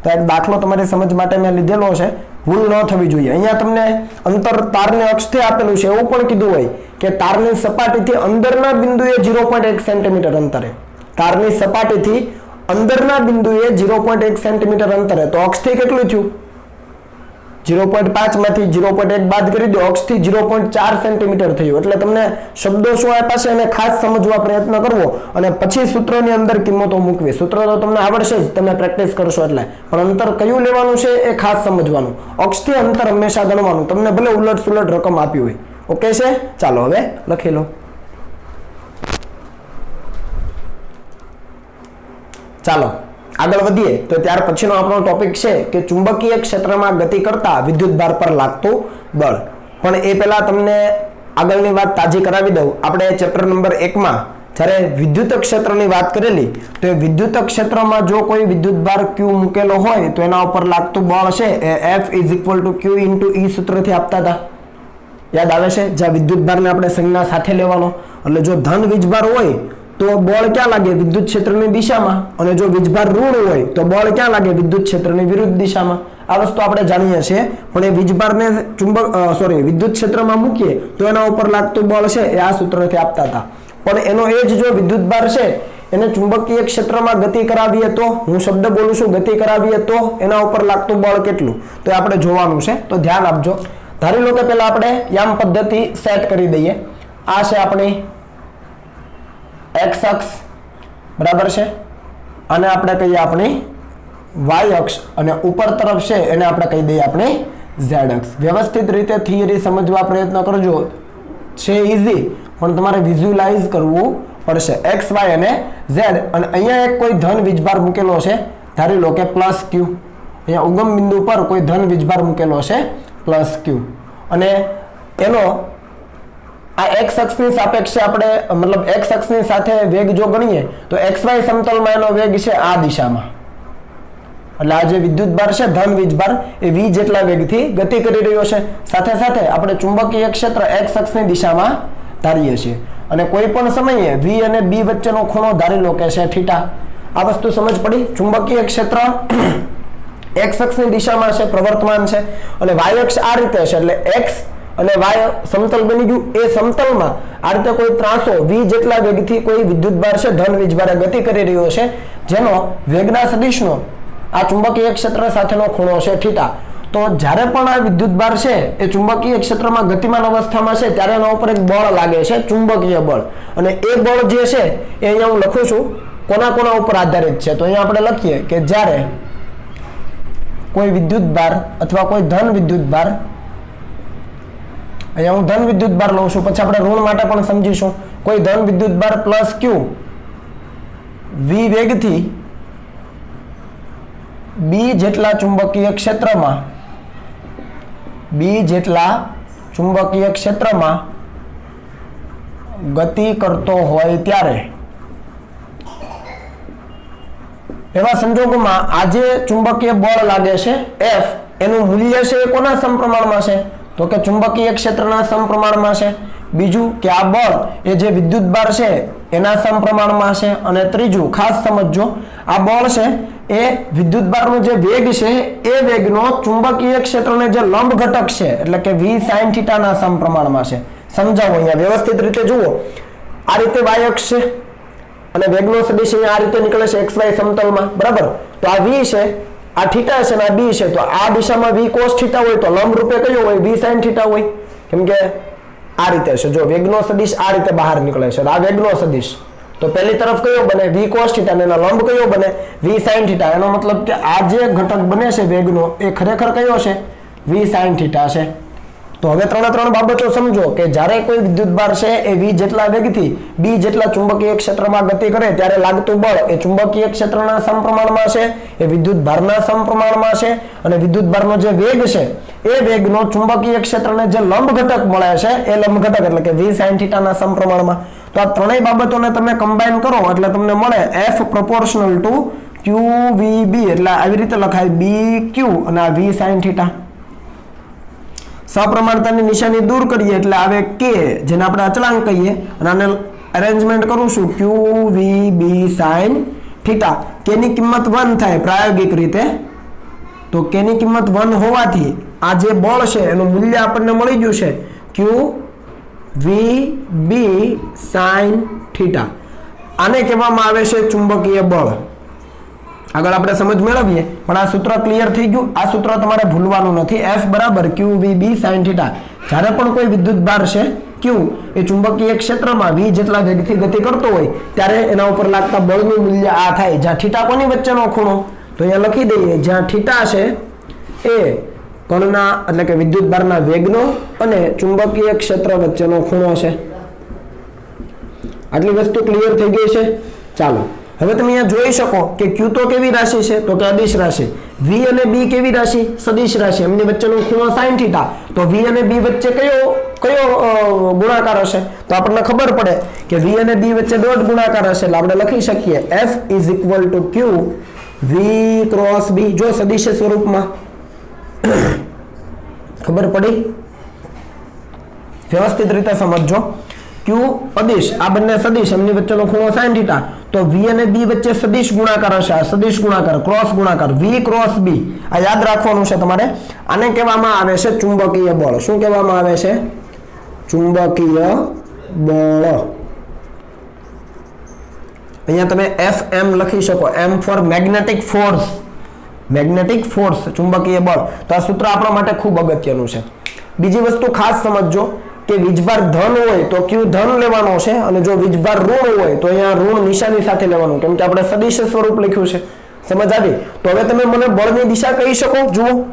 તો એક દાખલો તમારી સમજ માટે મેં લીધેલો છે, ભૂલ ન થવી જોઈએ. અહીંયા તમને અંતર તારની અક્ષથી આપેલું છે, એવું પણ કીધું હોય કે તારની સપાટીથી અંદરના બિંદુએ 0.1 સેન્ટીમીટર અંતરે. તારની સપાટીથી અંદરના બિંદુએ 0.1 સેન્ટીમીટર અંતરે. તો અક્ષથી કેટલું થયું? 0.5 માંથી 0.1 બાદ કરી દો, અક્ષથી 0.4 સેન્ટીમીટર થયું. એટલે તમને શબ્દો શું આપ્યા છે એને ખાસ સમજવા પ્રયત્ન કરવો અને પછી સૂત્રની અંદર કિંમતો મૂકવી. સૂત્ર તો તમને આવડશે જ, તમે પ્રેક્ટિસ કરશો એટલે, પણ અંતર કયું લેવાનું છે એ ખાસ સમજવાનું. અક્ષથી અંતર હંમેશા ગણવાનું, તમને ભલે ઉલટ સુલટ રકમ આપી હોય. ઓકે છે? ચાલો હવે લખી લો. ચાલો આગળ વધીએ. તો ત્યાર પછીનો આપણો ટોપિક છે કે ચુંબકીય ક્ષેત્રમાં ગતિ કરતા વિદ્યુત ભાર પર લાગતું બળ. પણ એ પહેલા તમને આગળની વાત તાજી કરાવી દઉં. આપણે ચેપ્ટર નંબર 1 માં જ્યારે વિદ્યુત ક્ષેત્રની વાત કરેલી, તો એ વિદ્યુત ક્ષેત્રમાં જો કોઈ વિદ્યુતભાર Q મૂકેલો હોય તો એના ઉપર લાગતું બળ છે એ F = Q × E સૂત્રથી આપતા હતા. યાદ આવે છે? જ્યાં વિદ્યુતભારને આપણે સંજ્ઞા સાથે લેવાનો. એટલે જો ધન વીજભાર હોય તો બળ ક્યાં લાગે? વિદ્યુત ક્ષેત્રની દિશામાં. અને જો વીજભાર ઋણ હોય તો બળ ક્યાં લાગે? વિદ્યુત ક્ષેત્રની વિરુદ્ધ દિશામાં. આ વસ્તુ આપણે જાણીએ છીએ. પણ એ વીજભારને વિદ્યુત ક્ષેત્રમાં મૂકીએ તો એના ઉપર લાગતું બળ છે એ આ સૂત્રથી આપતા હતા. પણ એનો એ જ જો વિદ્યુતભાર છે એને ચુંબકીય ક્ષેત્રમાં ગતિ કરાવીએ તો, હું શબ્દ બોલું છું ગતિ કરાવીએ તો એના ઉપર લાગતું બળ કેટલું, તો આપણે જોવાનું છે. તો ધ્યાન આપજો. ધારી લો કે પહેલા આપણે યામ પદ્ધતિ સેટ કરી દઈએ. આ છે આપણી x અક્ષ, બરાબર છે, અને આપણે કહીએ આપણી y અક્ષ, અને ઉપર તરફ છે એને આપણે કહી દઈએ આપણી z અક્ષ. વ્યવસ્થિત રીતે થિયરી સમજવા પ્રયત્ન કરજો. છે ઈઝી, પણ તમારે વિઝ્યુઅલાઇઝ કરવું પડશે. x y અને z. અને અહીંયા એક કોઈ ધન વીજભાર મૂકેલો છે, ધારી લો કે +q. અહીંયા ઉગમ બિંદુ પર કોઈ ધન વીજભાર મૂકેલો છે +q, અને એનો આ x અક્ષની સાપેક્ષે આપણે મતલબ x અક્ષની સાથે વેગ જો ગણીએ તો xy સમતલમાં એનો વેગ છે આ દિશામાં. એટલે આ જે વિદ્યુતભાર છે ધન વીજભાર એ v જેટલા વેગથી ગતિ કરી રહ્યો છે. સાથે સાથે આપણે ચુંબકીય ક્ષેત્ર x અક્ષની દિશામાં ધારીએ છીએ. અને કોઈ પણ સમયે v અને b વચ્ચેનો ખૂણો ધારી લો કે છે θ. આ વસ્તુ સમજ પડી? ચુંબકીય ક્ષેત્ર x અક્ષની દિશામાં છે, પ્રવર્તમાન છે, અને y અક્ષ આ રીતે છે. એટલે x અને y સમતલ બની ગયું. એ સમતલમાં આ રીતે કોઈ ત્રાસો v જેટલા વેગથી કોઈ વિદ્યુતભાર છે ધન વીજભારે ગતિ કરી રહ્યો છે, જેનો વેગના સદિશનો આ ચુંબકીય ક્ષેત્ર સાથેનો ખૂણો છે θ. તો જ્યારે પણ આ વિદ્યુતભાર છે એ ચુંબકીય ક્ષેત્રમાં ગતિમાન અવસ્થામાં છે ત્યારે એના ઉપર એક બળ લાગે છે, ચુંબકીય બળ. અને એ બળ જે છે એ અહીંયા હું લખું છું કોના ઉપર આધારિત છે. તો અહીંયા આપણે લખીએ કે જ્યારે કોઈ વિદ્યુતભાર અથવા કોઈ ધન વિદ્યુતભાર, અહીંયા હું ધન વિદ્યુતભાર લઉં છું, પછી આપણે ઋણ માટે પણ સમજીશું. કોઈ ધન વિદ્યુતભાર +q v વેગથી b જેટલા ચુંબકીય ક્ષેત્રમાં ગતિ કરતો હોય ત્યારે એવા સંજોગોમાં આ જે ચુંબકીય બળ લાગે છે F, એનું મૂલ્ય છે એ કોના સમપ્રમાણમાં છે? તો કે ચુંબકીય ક્ષેત્રના સમપ્રમાણમાં છે. બીજું કે આ બળ એ જે વિદ્યુતભાર છે એના સમપ્રમાણમાં છે. અને ત્રીજું ખાસ સમજજો, આ બળ છે એ વિદ્યુતભારનો જે વેગ છે એ વેગનો ચુંબકીય ક્ષેત્રને જે લંબ ઘટક છે એટલે કે v sin θ ના સમપ્રમાણમાં છે. સમજાવો અહીંયા વ્યવસ્થિત રીતે જુઓ. આ રીતે y અક્ષ છે અને વેગનો સદિશ અહીંયા આ રીતે નીકળે છે xy સમતલમાં, બરાબર. તો આ v છે, આ θ છે અને આ b છે. તો આ દિશામાં v cos θ હોય તો લંબ રૂપે કયો હોય? v sin θ હોય. કેમ કે આ રીતે છે, જો વેગનો સદિશ આ રીતે બહાર નીકળે છે, આ વેગનો સદિશ. તો પહેલી તરફ કયો બને? v cos θ, અને એનો લંબ કયો બને? v sin θ. એનો મતલબ કે આ જે ઘટક બને છે વેગનો એ ખરેખર કયો છે? v sin θ છે. તો હવે ત્રણ બાબતો સમજો કે જ્યારે કોઈ વિદ્યુતભાર છે એ v જેટલા વેગથી b જેટલા ચુંબકીય ક્ષેત્રમાં ગતિ કરે ત્યારે લાગતું બળ એ ચુંબકીય ક્ષેત્રના સમપ્રમાણમાં છે, એ વિદ્યુતભારના સમપ્રમાણમાં છે. અને વિદ્યુતભારનો જે વેગ છે એ વેગનો ચુંબકીય ક્ષેત્રને જે લંબ ઘટક મળે છે એ લંબ ઘટક એટલે કે v sin θ ના સમપ્રમાણમાં. તો આ ત્રણેય બાબતોને તમે કમ્બાઈન કરો એટલે તમને મળે F proportional to QVB. એટલે આવી રીતે લખાય BQ અને આ v sin θ. સપ્રમાણતાની નિશાની દૂર કરીએ એટલે આવે k, જેને આપણે અચળાંક કહીએ, અને આને અરેન્જમેન્ટ કરું છું QVB sin θ. k ની કિંમત 1 થાય પ્રાયોગિક રીતે. તો k ની કિંમત 1 હોવાથી આ જે બળ છે એનું મૂલ્ય આપણને મળી ગયું છે QVB sin θ. આને કહેવામાં આવે છે ચુંબકીય બળ. આગળ આપણે સમજ મેળવીએ, પણ આ સૂત્ર ક્લિયર થઈ ગયું. આ સૂત્ર તમારે ભૂલવાનું નથી. F = QVB sin θ. જ્યારે પણ કોઈ વિદ્યુતભાર છે q એ ચુંબકીય ક્ષેત્રમાં v જેટલા વેગથી ગતિ કરતો હોય ત્યારે એના ઉપર લાગતા બળનું મૂલ્ય આ થાય. જ્યાં θ કોની વચ્ચેનો ખૂણો? તો અહીંયા લખી દઈએ, જ્યાં θ છે એ કણના એટલે કે વિદ્યુતભારના વેગનો અને ચુંબકીય ક્ષેત્ર વચ્ચેનો ખૂણો છે. આટલી વસ્તુ ક્લિયર થઈ ગઈ છે. ચાલો હવે તમે અહીંયા જોઈ શકો કે Q તો કેવી રાશિ છે તો કે અદિશ રાશિ, V અને B કેવી રાશિ સદિશ રાશિ, એમની વચ્ચેનો ખૂણો sin θ, તો V અને B વચ્ચે કયો ગુણાકાર હશે તો આપણને ખબર પડે કે V અને B વચ્ચે ડોટ ગુણાકાર હશે એટલે આપણે લખી શકીએ F = Q V cross B, જો સદિશ સ્વરૂપમાં ખબર પડી, વ્યવસ્થિત રીતે સમજજો. Q અદિશ, આ બંને સદિશ, એમની વચ્ચેનો ખૂણો sin θ, તો V અને B વચ્ચે સદિશ ગુણાકાર હશે, આ સદિશ ગુણાકાર ક્રોસ ગુણાકાર V ક્રોસ B, આ યાદ રાખવાનું છે તમારે. આને કહેવામાં આવે છે ચુંબકીય બળ. શું કહેવામાં આવે છે? ચુંબકીય બળ. અહીંયા તમે FM લખી શકો, M for magnetic force, magnetic force ચુંબકીય બળ. તો આ સૂત્ર આપણા માટે ખૂબ અગત્યનું છે. બીજી વસ્તુ ખાસ સમજજો કે વીજભાર ધન હોય તો Q ધન લેવાનો છે, અને જો વીજભાર ઋણ હોય તો અહીંયા ઋણ નિશાની સાથે લેવાનું, કેમ કે આપણે સદિશ સ્વરૂપ લખ્યું છે. સમજ આવી? તો હવે તમે મને બળની દિશા કહી શકો. જુઓ,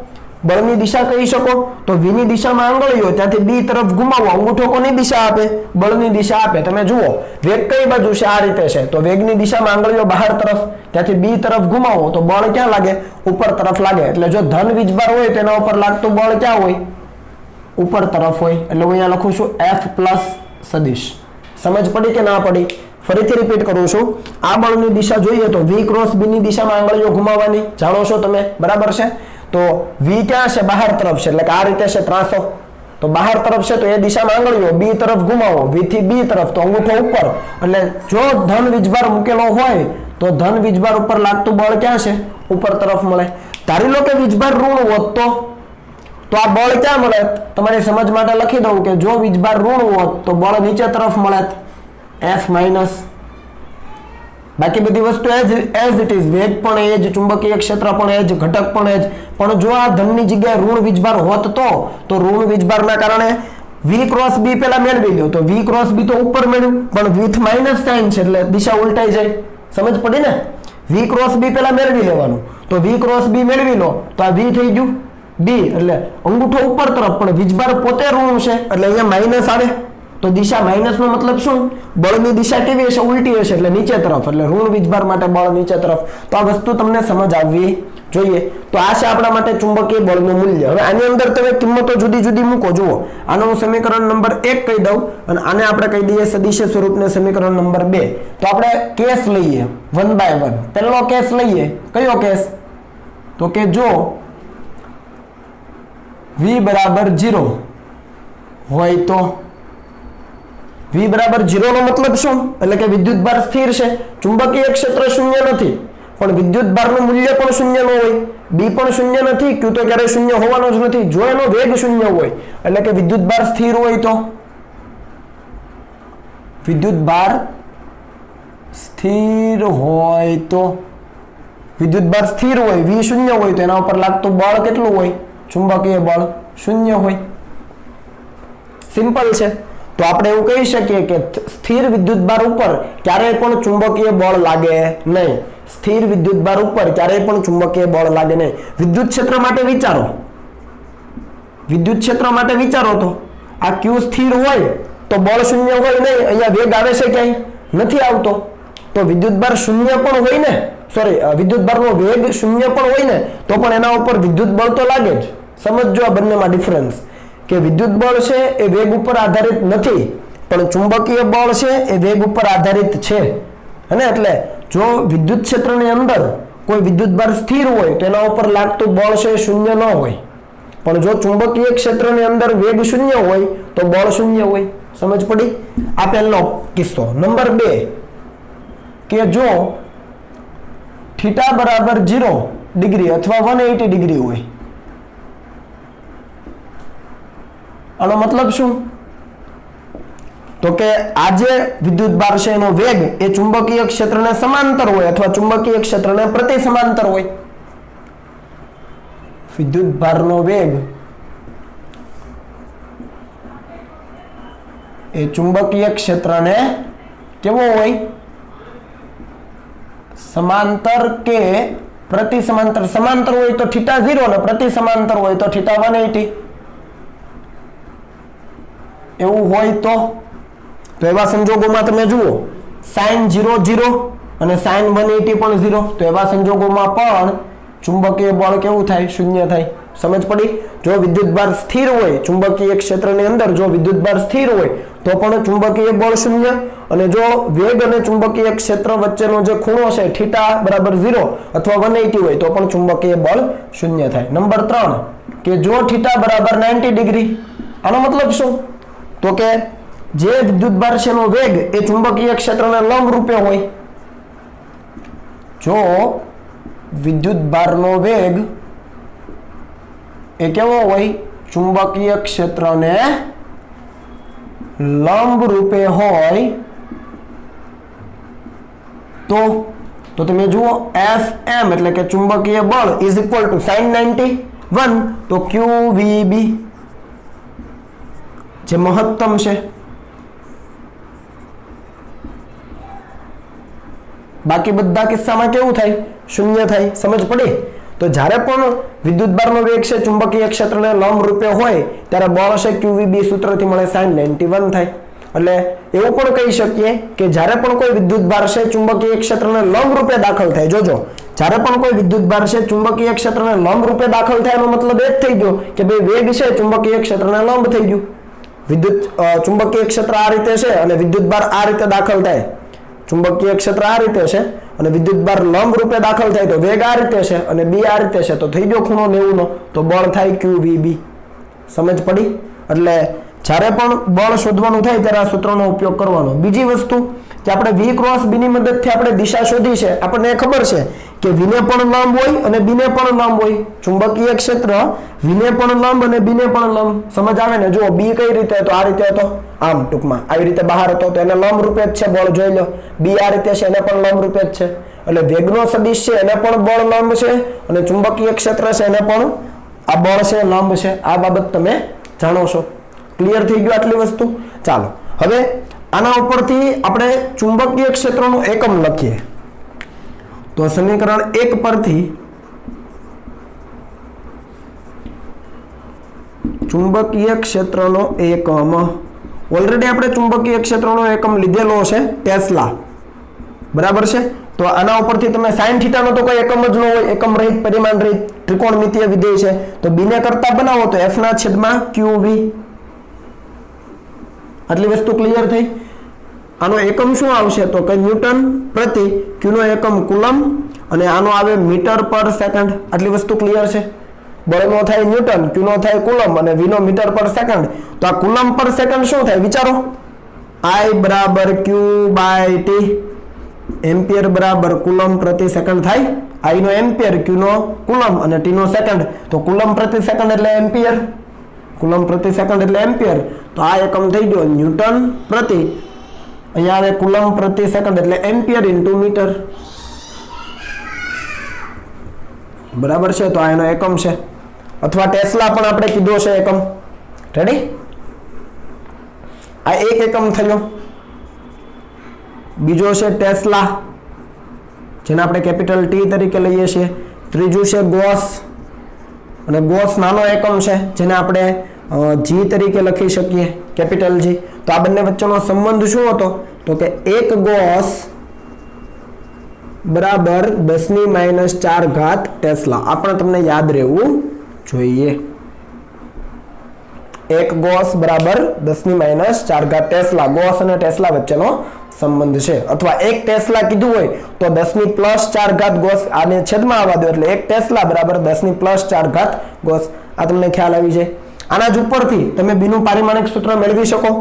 બળની દિશા કહી શકો તો V ની દિશામાં આંગળીઓ, ત્યાંથી B તરફ ઘુમાવો, અંગૂઠો કોની દિશા આપે? બળની દિશા આપે. તમે જુઓ વેગ કઈ બાજુ છે, આ રીતે છે, તો વેગની દિશામાં આંગળીઓ બહાર તરફ, ત્યાંથી B તરફ ઘુમાવો તો બળ ક્યાં લાગે? ઉપર તરફ લાગે. એટલે જો ધન વીજભાર હોય તેના ઉપર લાગતું બળ ક્યાં હોય? ઉપર તરફ હોય. એટલે હું અહીંયા લખું છું F પ્લસ સદિશ. સમજ પડી કે ના પડી? ફરીથી રિપીટ કરું છું. આ બળની દિશા જોઈએ તો V ક્રોસ B ની દિશામાં આંગળીઓ ઘુમાવવાની, જાણો છો તમે, બરાબર છે? તો V ક્યાં છે? બહાર તરફ છે, એટલે કે આ રીતે છે ત્રાસો, તો બહાર તરફ છે તો એ દિશામાં આંગળીઓ B તરફ ઘુમાવો, V થી B તરફ, તો અંગૂઠો ઉપર. એટલે જો ધન વીજભાર મૂકેલો હોય તો ધન વીજભાર ઉપર લાગતું બળ ક્યાં છે? ઉપર તરફ મળે. ધારી લો કે વીજભાર ઋણ હોત તો આ બળ ક્યાં મળે? તમારી સમજ માટે લખી દઉં કે જો વીજભાર ઋણ હોત તો બળ નીચે તરફ મળે, F માઇનસ. બાકી બધી વસ્તુ એઝ ઇટ ઇઝ, વેગ પણ એ જ, ચુંબકીય ક્ષેત્ર પણ એ જ, ઘટક પણ એ જ. પણ જો આ ધનની જગ્યાએ ઋણ વીજભાર હોત તો ઋણ વીજભારના કારણે V ક્રોસ B પેલા મેળવી લો, તો V ક્રોસ B તો ઉપર મેળવ્યું, પણ વિથ માઇનસ સાઇન છે એટલે દિશા ઉલટાઈ જાય. સમજ પડી ને? V ક્રોસ B પેલા મેળવી લેવાનું, તો V ક્રોસ B મેળવી લો તો આ V થઈ ગયું B, એટલે અંગૂઠો ઉપર તરફ, પણ વીજભાર પોતે ઋણ છે એટલે અહીંયા માઇનસ આવે, તો દિશા માઇનસ નો મતલબ શું? બળની દિશા કેવી હશે? ઉલટી હશે, એટલે નીચે તરફ, એટલે ઋણ વીજભાર માટે બળ નીચે તરફ. તો આ વસ્તુ તમને સમજ આવવી જોઈએ. તો આ છે આપણા માટે ચુંબકીય બળનું મૂલ્ય. હવે આની અંદર તમે કિંમતો જુદી જુદી મૂકો. જુઓ, આનો હું સમીકરણ નંબર 1 કહી દઉં અને આને આપણે કહી દઈએ સદિશ સ્વરૂપને સમીકરણ નંબર 2. તો આપણે કેસ લઈએ 1 by 1. પહેલો કેસ લઈએ, કયો કેસ? તો કે જો V બરાબર 0 હોય તો, V બરાબર 0 નો મતલબ શું? એટલે કે વિદ્યુતભાર સ્થિર છે, ચુંબકીય ક્ષેત્ર શૂન્ય નથી, પણ વિદ્યુતભારનું મૂલ્ય પણ શૂન્ય ન હોય, B પણ શૂન્ય નથી, Q તો ક્યારેય શૂન્ય હોવાનો જ નથી. જો એનો વેગ શૂન્ય હોય એટલે કે વિદ્યુતભાર સ્થિર હોય તો, વિદ્યુતભાર સ્થિર હોય તો, વિદ્યુતભાર સ્થિર હોય, V શૂન્ય હોય તો એના ઉપર લાગતું બળ કેટલું હોય? ચુંબકીય બળ શૂન્ય હોય. સિમ્પલ છે. તો આપણે એવું કહી શકીએ કે સ્થિર વિદ્યુતભાર ઉપર ક્યારેય પણ ચુંબકીય બળ લાગે નહીં. સ્થિર વિદ્યુતભાર ઉપર ક્યારેય પણ ચુંબકીય બળ લાગે નહીં. વિદ્યુત ક્ષેત્ર માટે વિચારો, વિદ્યુત ક્ષેત્ર માટે વિચારો તો આ Q સ્થિર હોય તો બળ શૂન્ય હોય નહીં, અહીંયા વેગ આવે છે ક્યાંય? નથી આવતો. તો વિદ્યુતભાર શૂન્ય પણ હોય ને, સોરી, વિદ્યુતભારનો વેગ શૂન્ય પણ હોય ને તો પણ એના ઉપર વિદ્યુત બળ તો લાગે જ. સમજો આ બંનેમાં ડિફરન્સ, કે વિદ્યુત બળ છે એ વેગ ઉપર આધારિત નથી, પણ ચુંબકીય બળ છે એ વેગ ઉપર આધારિત છે. અને એટલે જો વિદ્યુત ક્ષેત્રની અંદર કોઈ વિદ્યુતભાર સ્થિર હોય તો એના ઉપર લાગતું બળ છે શૂન્ય ન હોય, પણ જો ચુંબકીય ક્ષેત્રની અંદર વેગ શૂન્ય હોય તો બળ શૂન્ય હોય. સમજ પડી? આ પહેલો કિસ્સો. નંબર 2 કે જો થીટા બરાબર 0 ડિગ્રી અથવા 180 ડિગ્રી હોય, આનો મતલબ શું? તો કે આ જે વિદ્યુતભાર છે એનો વેગ એ ચુંબકીય ક્ષેત્રને સમાંતર હોય અથવા ચુંબકીય ક્ષેત્રને પ્રતિ સમાંતર હોય. વિદ્યુતભારનો વેગ એ ચુંબકીય ક્ષેત્રને કેવો હોય? સમાંતર કે પ્રતિ સમાંતર? સમાંતર હોય તો થીટા 0 ને પ્રતિ સમાંતર હોય તો થીટા 180. એવું હોય તો એવા સંજોગોમાં તમે જુઓ sin 0 0 અને sin 180 પણ 0, તો એવા સંજોગોમાં પણ ચુંબકીય બળ કેવું થાય? શૂન્ય થાય. સમજ પડી? જો વિદ્યુતભાર સ્થિર હોય, ચુંબકીય ક્ષેત્રની અંદર જો વિદ્યુતભાર સ્થિર હોય તો પણ ચુંબકીય બળ શૂન્ય, અને જો વેગ અને ચુંબકીય ક્ષેત્ર વચ્ચેનો જે ખૂણો છે θ બરાબર 0 અથવા 180 હોય તો પણ ચુંબકીય બળ શૂન્ય થાય. નંબર 3 કે જો θ બરાબર 90 ડિગ્રી, આનો મતલબ શું? તો કે જે વિદ્યુતભાર છે એનો વેગ એ ચુંબકીય ક્ષેત્રને લંબ રૂપે હોય. જો વિદ્યુતભારનો વેગ એ કેવો હોય? ચુંબકીય ક્ષેત્રને લંબ રૂપે હોય તો તમે જુઓ Fm એટલે કે ચુંબકીય બળ ઇઝ ઇક્વલ ટુ sin 91 તો QVB જે મહત્તમ છે. બાકી બધા કિસ્સામાં કેવું થાય? શૂન્ય થાય. સમજ પડી? તો જ્યારે પણ વિદ્યુતભારનો વેગ છે ચુંબકીય ક્ષેત્રને લંબ રૂપે હોય ત્યારે બળ છે QVB સૂત્રથી મળે sin 91 થાય. એટલે એવું પણ કહી શકીએ કે જ્યારે પણ કોઈ વિદ્યુતભાર છે ચુંબકીય ક્ષેત્રને લંબ રૂપે દાખલ થાય, જોજો જ્યારે પણ કોઈ વિદ્યુતભાર છે ચુંબકીય ક્ષેત્રને લંબ રૂપે દાખલ થાય એનો મતલબ એ જ થઈ ગયો કે ભાઈ વેગ છે ચુંબકીય ક્ષેત્રને લંબ થઈ ગયું. ચુંબકીય ક્ષેત્ર આ રીતે છે અને વિદ્યુતભાર આ રીતે દાખલ થાય. ચુંબકીય ક્ષેત્ર આ રીતે છે અને વિદ્યુતભાર લંબ રૂપે દાખલ થાય તો વેગ આ રીતે છે અને બી આ રીતે છે, તો થઈ ગયો ખૂણો 90 નો, તો બળ થાય QVB. સમજ પડી? એટલે જ્યારે પણ બળ શોધવાનું થાય ત્યારે આ સૂત્રનો ઉપયોગ કરવાનો. બીજી વસ્તુ કે આપણે V ક્રોસ B ની મદદથી આપણે દિશા શોધી છે. આપણને ખબર છે કે V ને પણ લંબ હોય અને B ને પણ લંબ હોય. ચુંબકીય ક્ષેત્ર V ને પણ લંબ અને B ને પણ લંબ. સમજ આવે ને? જુઓ B કઈ રીતે હતો? આ રીતે હતો, આમ ટૂંકમાં આવી રીતે બહાર હતો તો એને લંબ રૂપે જ છે બળ. જોઈ લો B આ રીતે છે એને પણ લંબ રૂપે જ છે. એટલે વેગનો સદિશ છે એને પણ બળ લંબ છે અને ચુંબકીય ક્ષેત્ર છે એને પણ આ બળ છે લંબ છે. આ બાબત તમે જાણો છો. ક્લિયર થઈ ગયું આટલી વસ્તુ? ચાલો હવે આના ઉપરથી આપણે ચુંબકીય ક્ષેત્રનું એકમ લખીએ. તો સમીકરણ 1 પરથી ચુંબકીય ક્ષેત્રનો એકમ, ઓલરેડી આપણે ચુંબકીય ક્ષેત્રનો એકમ લીધેલો છે ટેસ્લા, બરાબર છે? તો આના ઉપરથી તમે sin θ નો તો કોઈ એકમ જ ન હોય, એકમ રહિત પરિમાણ રહિત ત્રિકોણમિતીય વિધેય છે, તો b ને કરતા બનાવો તો f ના છેદમાં qv. આટલી વસ્તુ ક્લિયર થઈ? આનો એકમ શું આવશે? તો કે ન્યૂટન પ્રતિ, q નો એકમ કુલમ અને આનો આવે મીટર પર સેકન્ડ. આટલી વસ્તુ ક્લિયર છે? બળનો થાય ન્યૂટન, q નો થાય કુલમ અને v નો મીટર પર સેકન્ડ. તો આ કુલમ પર સેકન્ડ શું થાય વિચારો? I બરાબર q બાય t, એમ્પિયર બરાબર કુલમ પ્રતિ સેકન્ડ થાય. I નો એમ્પિયર, q નો કુલમ અને t નો સેકન્ડ. તો કુલમ પ્રતિ સેકન્ડ એટલે એમ્પિયર, કુલમ પ્રતિ સેકન્ડ એટલે એમ્પિયર. તો આ એકમ થઈ ગયો ન્યૂટન પ્રતિ, અહીંયા આવે કુલમ પ્રતિ સેકન્ડ એટલે એમ્પિયર ઇન્ટુ મીટર. બરાબર છે? તો આ એનો એકમ છે. અથવા ટેસ્લા પણ આપણે કીધો છે એકમ. રેડી? આ એક એકમ થયો. બીજો છે ટેસ્લા જેને આપણે કેપિટલ T તરીકે લઈએ છીએ. ત્રીજું છે ગોસ, અને ગોસ નાનો એકમ છે જેને આપણે G તરીકે લખી શકીએ, કેપિટલ G. તો આ બંને વચ્ચેનો સંબંધ શું હતો? તો કે 1 ગોસ બરાબર 10⁻⁴ ટેસ્લા. આ પણ તમને યાદ રહેવું જોઈએ. 1 ગોસ બરાબર 10⁻⁴ ટેસ્લા. ગોસ અને ટેસ્લા વચ્ચેનો સંબંધ છે. અથવા 1 ટેસ્લા કીધું હોય તો 10⁻⁴ ગોસ આને છેદમાં આવવા દો એટલે 1 ટેસ્લા બરાબર 10⁻⁴ ગોસ. આ તમને ખ્યાલ આવી જાય. આના જ ઉપરથી તમે b નું પારિમાણિક સૂત્ર મેળવી શકો.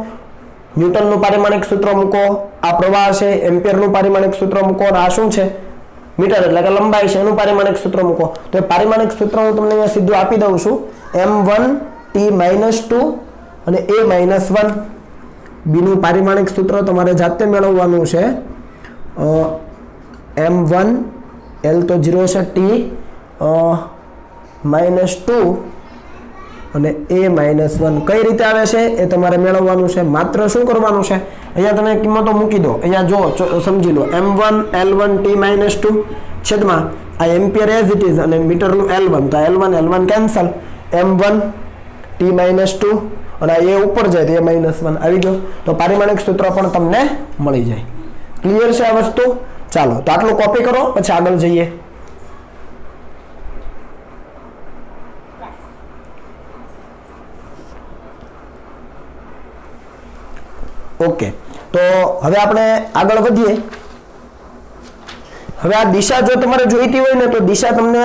ન્યૂટનનું પારિમાણિક સૂત્ર મૂકો, આ પ્રવાહ છે, એમ્પિયરનું પારિમાણિક સૂત્ર મૂકો, અને આ શું છે? મીટર એટલે કે લંબાઈ છે, એનું પારિમાણિક સૂત્ર મૂકો. તો એ પારિમાણિક સૂત્ર હું તમને અહીંયા સીધું આપી દઉં છું. m1t-2 અને a-1. b નું પારિમાણિક સૂત્ર તમારે જાતે મેળવવાનું છે. m1 l તો 0 છે, t -2 અને a-1 કઈ રીતે આવે છે એ તમારે મેળવવાનું છે. માત્ર શું કરવાનું છે? અહીંયા તમે કિંમતો મૂકી દો. અહીંયા જો સમજી લો m1 l1 t-2 છેદમાં આ એમ્પિયર એઝ ઇટ ઇઝ અને મીટરનું l1, તો l1 કેન્સલ, m1 t-2 અને a ઉપર જાય તો a-1 આવી ગયો. તો પારિમાણિક સૂત્ર પણ તમને મળી જાય. ક્લિયર છે આ વસ્તુ? ચાલો તો આટલું કોપી કરો, પછી આગળ જઈએ. ઓકે, તો હવે આપણે આગળ વધીએ. હવે આ દિશા જો તમારે જોઈતી હોય ને તો દિશા તમને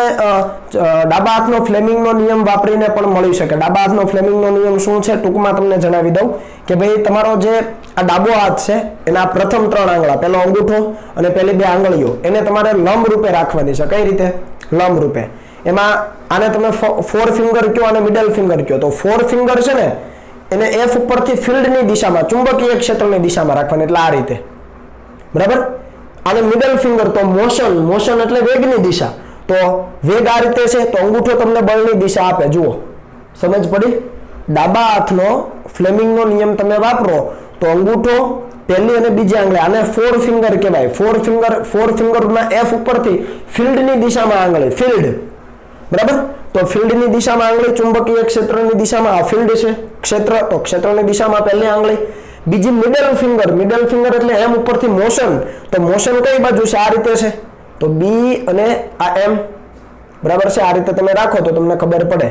ડાબા હાથનો ફ્લેમિંગનો નિયમ વાપરીને પણ મળી શકે. ડાબા હાથનો ફ્લેમિંગનો નિયમ શું છે ટૂંકમાં તમને જણાવી દઉં કે ભાઈ તમારો જે આ ડાબો હાથ છે એના પ્રથમ 3 આંગળા, પહેલો અંગૂઠો અને પહેલી 2 આંગળીઓ એને તમારે લંબ રૂપે રાખવાની છે. કઈ રીતે? લંબ રૂપે. એમાં આને તમે 4 ફિંગર કયો અને મિડલ ફિંગર કયો. તો 4 ફિંગર છે ને એને F ઉપરથી ફિલ્ડની દિશામાં, ચુંબકીય ક્ષેત્રની દિશામાં રાખવાની, એટલે આ રીતે. બરાબર? અને મિડલ ફિંગર તો મોશન એટલે વેગની દિશા. તો વેગ આ રીતે છે, તો અંગૂઠો તમને બળની દિશા આપે. જુઓ, સમજ પડી? ડાબા હાથનો ફ્લેમિંગનો નિયમ તમે વાપરો તો અંગૂઠો પહેલી અને બીજી આંગળી, આને 4 ફિંગર કહેવાય. 4 ફિંગરના F ઉપરથી ફિલ્ડની દિશામાં આંગળી, ફિલ્ડ. બરાબર? તો ફિલ્ડની દિશામાં આંગળી, ચુંબકીય ક્ષેત્રની દિશામાં આ ફિલ્ડ છે, ક્ષેત્ર. તો ક્ષેત્રની દિશામાં પહેલી આંગળી, બીજી મિડલ ફિંગર એટલે એમ ઉપરથી મોશન. તો મોશન કઈ બાજુ છે? આ રીતે છે. તો બી અને આ એમ. બરાબર છે? આ રીતે તમે રાખો તો તમને ખબર પડે.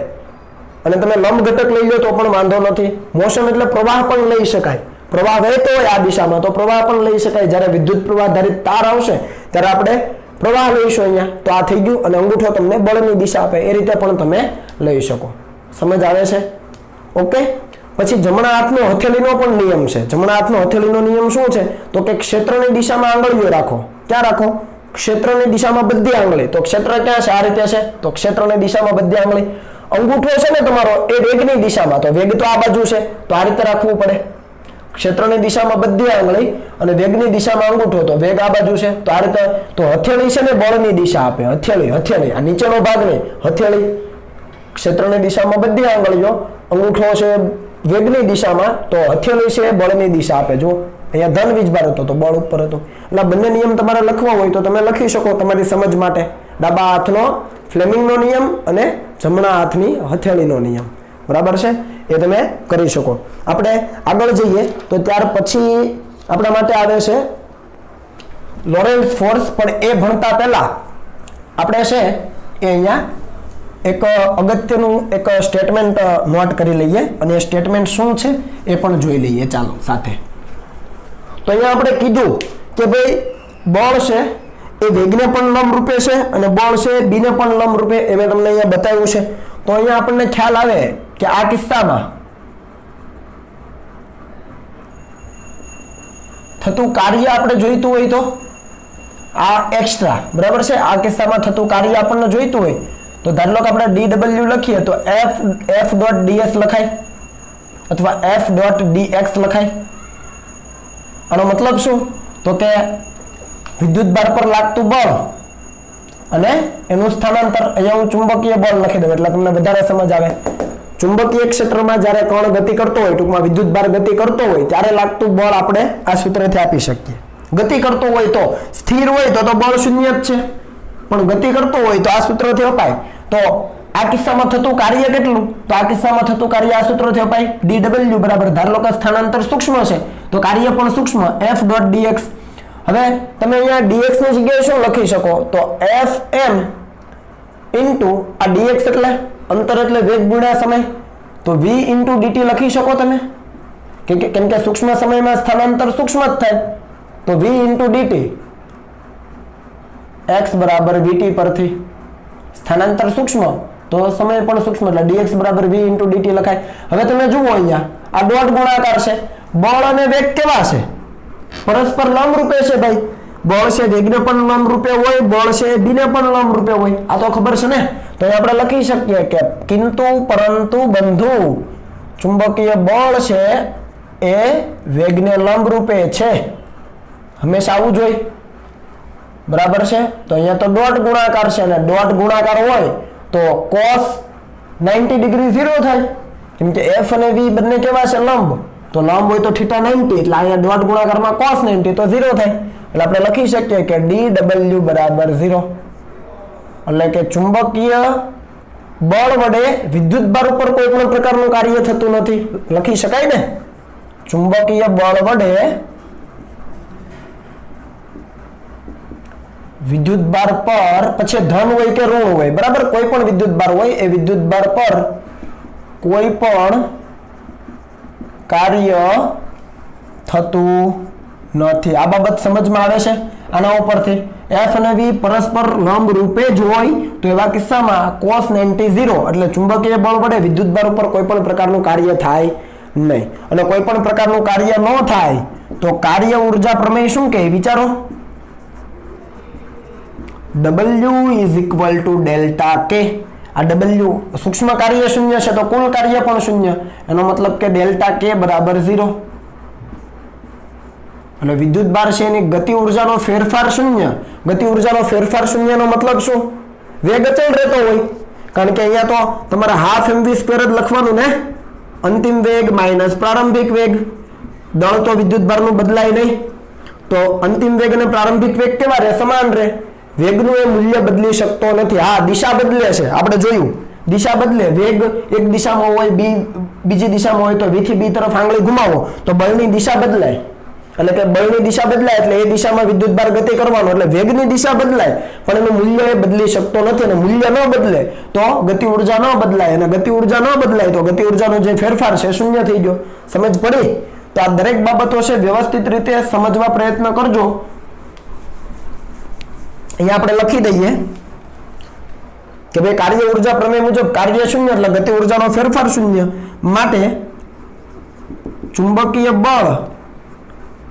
અને તમે લંબ ઘટક લઈ લો તો પણ વાંધો નથી. મોશન એટલે પ્રવાહ પણ લઈ શકાય. પ્રવાહ વહેતો હોય આ દિશામાં તો પ્રવાહ પણ લઈ શકાય. જ્યારે વિદ્યુત પ્રવાહ ધારિત તાર આવશે ત્યારે આપણે પ્રવાહ લઈશું અહીંયા. તો આ થઈ ગયું. અને અંગૂઠો તમને બળની દિશા આપે. એ રીતે પણ તમે લઈ શકો. સમજ આવે છે? ઓકે. પછી જમણા હાથનો હથેળીનો પણ નિયમ છે. જમણા હાથનો હથેળીનો નિયમ શું છે? તો કે ક્ષેત્રની દિશામાં આંગળીઓ રાખો. ક્યાં રાખો? ક્ષેત્રની દિશામાં બધી આંગળી. તો ક્ષેત્ર ક્યાં છે? આ રીતે છે. તો ક્ષેત્રની દિશામાં બધી આંગળી. અંગૂઠો છે ને તમારો એ વેગની દિશામાં. તો વેગ તો આ બાજુ છે, તો આ રીતે રાખવું પડે. ક્ષેત્રની દિશામાં બધી આંગળી અને વેગની દિશામાં અંગૂઠો. તો વેગ આ બાજુ છે, તો આ રીતે. તો હથેળી છે ને બળની દિશા આપે. હથેળી આ નીચેનો ભાગ નહીં, હથેળી. ક્ષેત્રની દિશામાં બધી આંગળીઓ, અંગૂઠો છે વેગની દિશામાં, તો હથેળી છે બળની દિશા આપે. જો અહીંયા ધન વીજભાર હતો તો બળ ઉપર હતો. એટલે બંને નિયમ તમારે લખવા હોય તો તમે લખી શકો તમારી સમજ માટે. ડાબા હાથનો ફ્લેમિંગનો નિયમ અને જમણા હાથની હથેળીનો નિયમ. બરાબર છે? એ તમે કરી શકો. આપણે આગળ જઈએ તો ત્યાર પછી આપણા માટે આવે છે લોરેન્ટ્ઝ ફોર્સ. પણ એ ભણતા પહેલા આપણે છે એ અહીંયા એક અગત્યનું એક સ્ટેટમેન્ટ નોટ કરી લઈએ અને એ સ્ટેટમેન્ટ શું છે એ પણ જોઈ લઈએ. ચાલો સાથે. તો અહીંયા આપણે કીધું કે ભાઈ બળ છે એ વેગને પણ લંબ રૂપે છે અને બળ છે બીને પણ લંબ રૂપે. એ મેં તમને અહીંયા બતાવ્યું છે. તો અહીંયા આપણને ખ્યાલ આવે કે આ કિસ્સામાં થતું કાર્ય આપણે જોઈતું હોય તો આ એક્સ્ટ્રા. બરાબર છે? આ કિસ્સામાં થતું કાર્ય આપણને જોઈતું હોય તો ધારો કે આપણે dw લખીએ તો f.ds લખાય અથવા f.dx લખાય. આનો મતલબ શું? તો કે વિદ્યુત ભાર પર લાગતું બળ અને એનું સ્થાનાંતર. અહીંયા હું ચુંબકીય બળ લખી દઉં એટલે તમને વધારે સમજ આવે. ચુંબકીય ક્ષેત્રમાં જ્યારે કણ ગતિ કરતો હોય, ટૂંકમાં વિદ્યુત ભાર ગતિ કરતો હોય ત્યારે લાગતું બળ આપણે આ સૂત્રથી આપી શકીએ. ગતિ કરતો હોય તો, સ્થિર હોય તો બળ શૂન્ય જ છે, પણ ગતિ કરતો હોય તો આ સૂત્રથી અપાય. તો આ કિસ્સામાં થતું કાર્ય કેટલું? તો આ કિસ્સામાં થતું કાર્ય આ સૂત્રથી અપાય. dw બરાબર ધારો કે સ્થાનાંતર સૂક્ષ્મ છે તો કાર્ય પણ સૂક્ષ્મ, f.dx. હવે તમે અહીંયા dx ની જગ્યાએ શું લખી શકો? તો fm ઇન્ટુ આ dx એટલે અંતર એટલે વેગ ગુણ્યા સમય. તો v ઇન્ટુ dt લખી શકો તમે, કેમ કે સૂક્ષ્મ સમયમાં સ્થાનાંતર સૂક્ષ્મ જ થાય. તો v ઇન્ટુ dt x બરાબર vt પરથી સ્થાનાંતર સૂક્ષ્મ તો સમય પણ સૂક્ષ્મ એટલે dx બરાબર v ઇન્ટુ dt લખાય. હવે તમે જુઓ અહીંયા આ ડોટ ગુણાકાર છે. બળ અને વેગ કેવા છે? પરસ્પર લંબ રૂપે છે ભાઈ. બળ છે વેગને પણ લંબ રૂપે હોય, બળ છે બીને પણ લંબ રૂપે હોય. આ તો ખબર છે ને? તો આપણે લખી શકીએ કે કિંતુ પરંતુ બંધુ ચુંબકીય બળ છે એ વેગને લંબ રૂપે છે. હંમેશા આવું જોઈએ. બરાબર છે? તો અહીંયા તો ડોટ ગુણાકાર છે અને ડોટ ગુણાકાર હોય તો cos 90 ડિગ્રી 0 થાય. કેમ કે f અને v બંને કેવા છે? લંબ. તો લંબ હોય તો θ 90 એટલે અહીંયા ડોટ ગુણાકારમાં cos 90 તો 0 થાય. એટલે આપણે લખી શકીએ કે dw બરાબર 0. એટલે કે ચુંબકીય બળ વડે વિદ્યુત ભાર ઉપર કોઈ પણ પ્રકારનું કાર્ય થતું નથી. લખી શકાય ને? ચુંબકીય બળ વડે વિદ્યુત ભાર પર પછી ધન હોય કે ઋણ હોય, બરાબર, કોઈ પણ વિદ્યુત ભાર હોય એ વિદ્યુત ભાર પર કોઈ પણ કાર્ય થતું નથી. આ બાબત સમજમાં આવે છે આના ઉપરથી. F અને V પરસ્પર લંબ રૂપે જ હોય તો એવા કિસ્સામાં cos 90 એટલે ચુંબકીય બળ વડે વિદ્યુત ભાર ઉપર કોઈ પણ પ્રકારનું કાર્ય થાય નહીં. અને કોઈ પણ પ્રકારનું કાર્ય ન થાય તો કાર્ય ઊર્જા પ્રમેય શું કહે વિચારો? W is equal to delta K. આ W સૂક્ષ્મ કાર્ય શૂન્ય છે તો કુલ કાર્ય પણ શૂન્ય, એનો મતલબ કે ડેલ્ટા K બરાબર 0. અને વિદ્યુત ભાર છે એની ગતિ ઊર્જાનો ફેરફાર શૂન્ય. ગતિ ઊર્જાનો ફેરફાર શૂન્યનો મતલબ શું? વેગ અચળ રહેતો હોય, કારણ કે અહીંયા તો તમારે હાફ mv² જ લખવાનું ને. અંતિમ વેગ માઇનસ પ્રારંભિક વેગ. દળ તો વિદ્યુત ભારનું બદલાય નહીં, તો અંતિમ વેગ અને પ્રારંભિક વેગ કેવા રહે? સમાન રહે. વેગનું એ મૂલ્ય બદલી શકતો નથી. હા, દિશા બદલે છે, આપણે જોયું દિશા બદલે. વેગ એક દિશામાં હોય, બીજી દિશામાં હોય તો v થી b તરફ આંગળી ઘુમાવો તો બળની દિશા બદલાય. એટલે કે બળની દિશા બદલાય એટલે એ દિશામાં વિદ્યુત ભાર ગતિ કરવાનો, એટલે વેગની દિશા બદલાય પણ એનું મૂલ્ય એ બદલી શકતો નથી. અને મૂલ્ય ન બદલે તો ગતિ ઊર્જા ન બદલાય, અને ગતિ ઊર્જા ન બદલાય તો ગતિ ઊર્જાનો જે ફેરફાર છે શૂન્ય થઈ ગયો. સમજ પડી? તો આ દરેક બાબતો છે વ્યવસ્થિત રીતે સમજવા પ્રયત્ન કરજો. અહીંયા આપણે લખી દઈએ કે ભાઈ કાર્ય ઊર્જા પ્રમેય મુજબ કાર્ય શૂન્ય એટલે ગતિ ઊર્જાનો ફેરફાર શૂન્ય. માટે ચુંબકીય બળ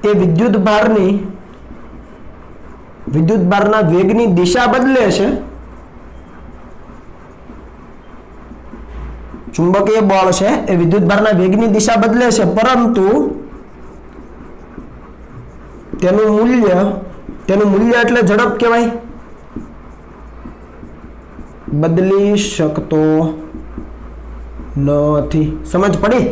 એ વિદ્યુત ભારના વેગની દિશા બદલે છે. ચુંબકીય બળ છે એ વિદ્યુત ભારના વેગની દિશા બદલે છે, પરંતુ તેનું મૂલ્ય એટલે ઝડપ કહેવાય, બદલી શકતો નથી. સમજ પડી?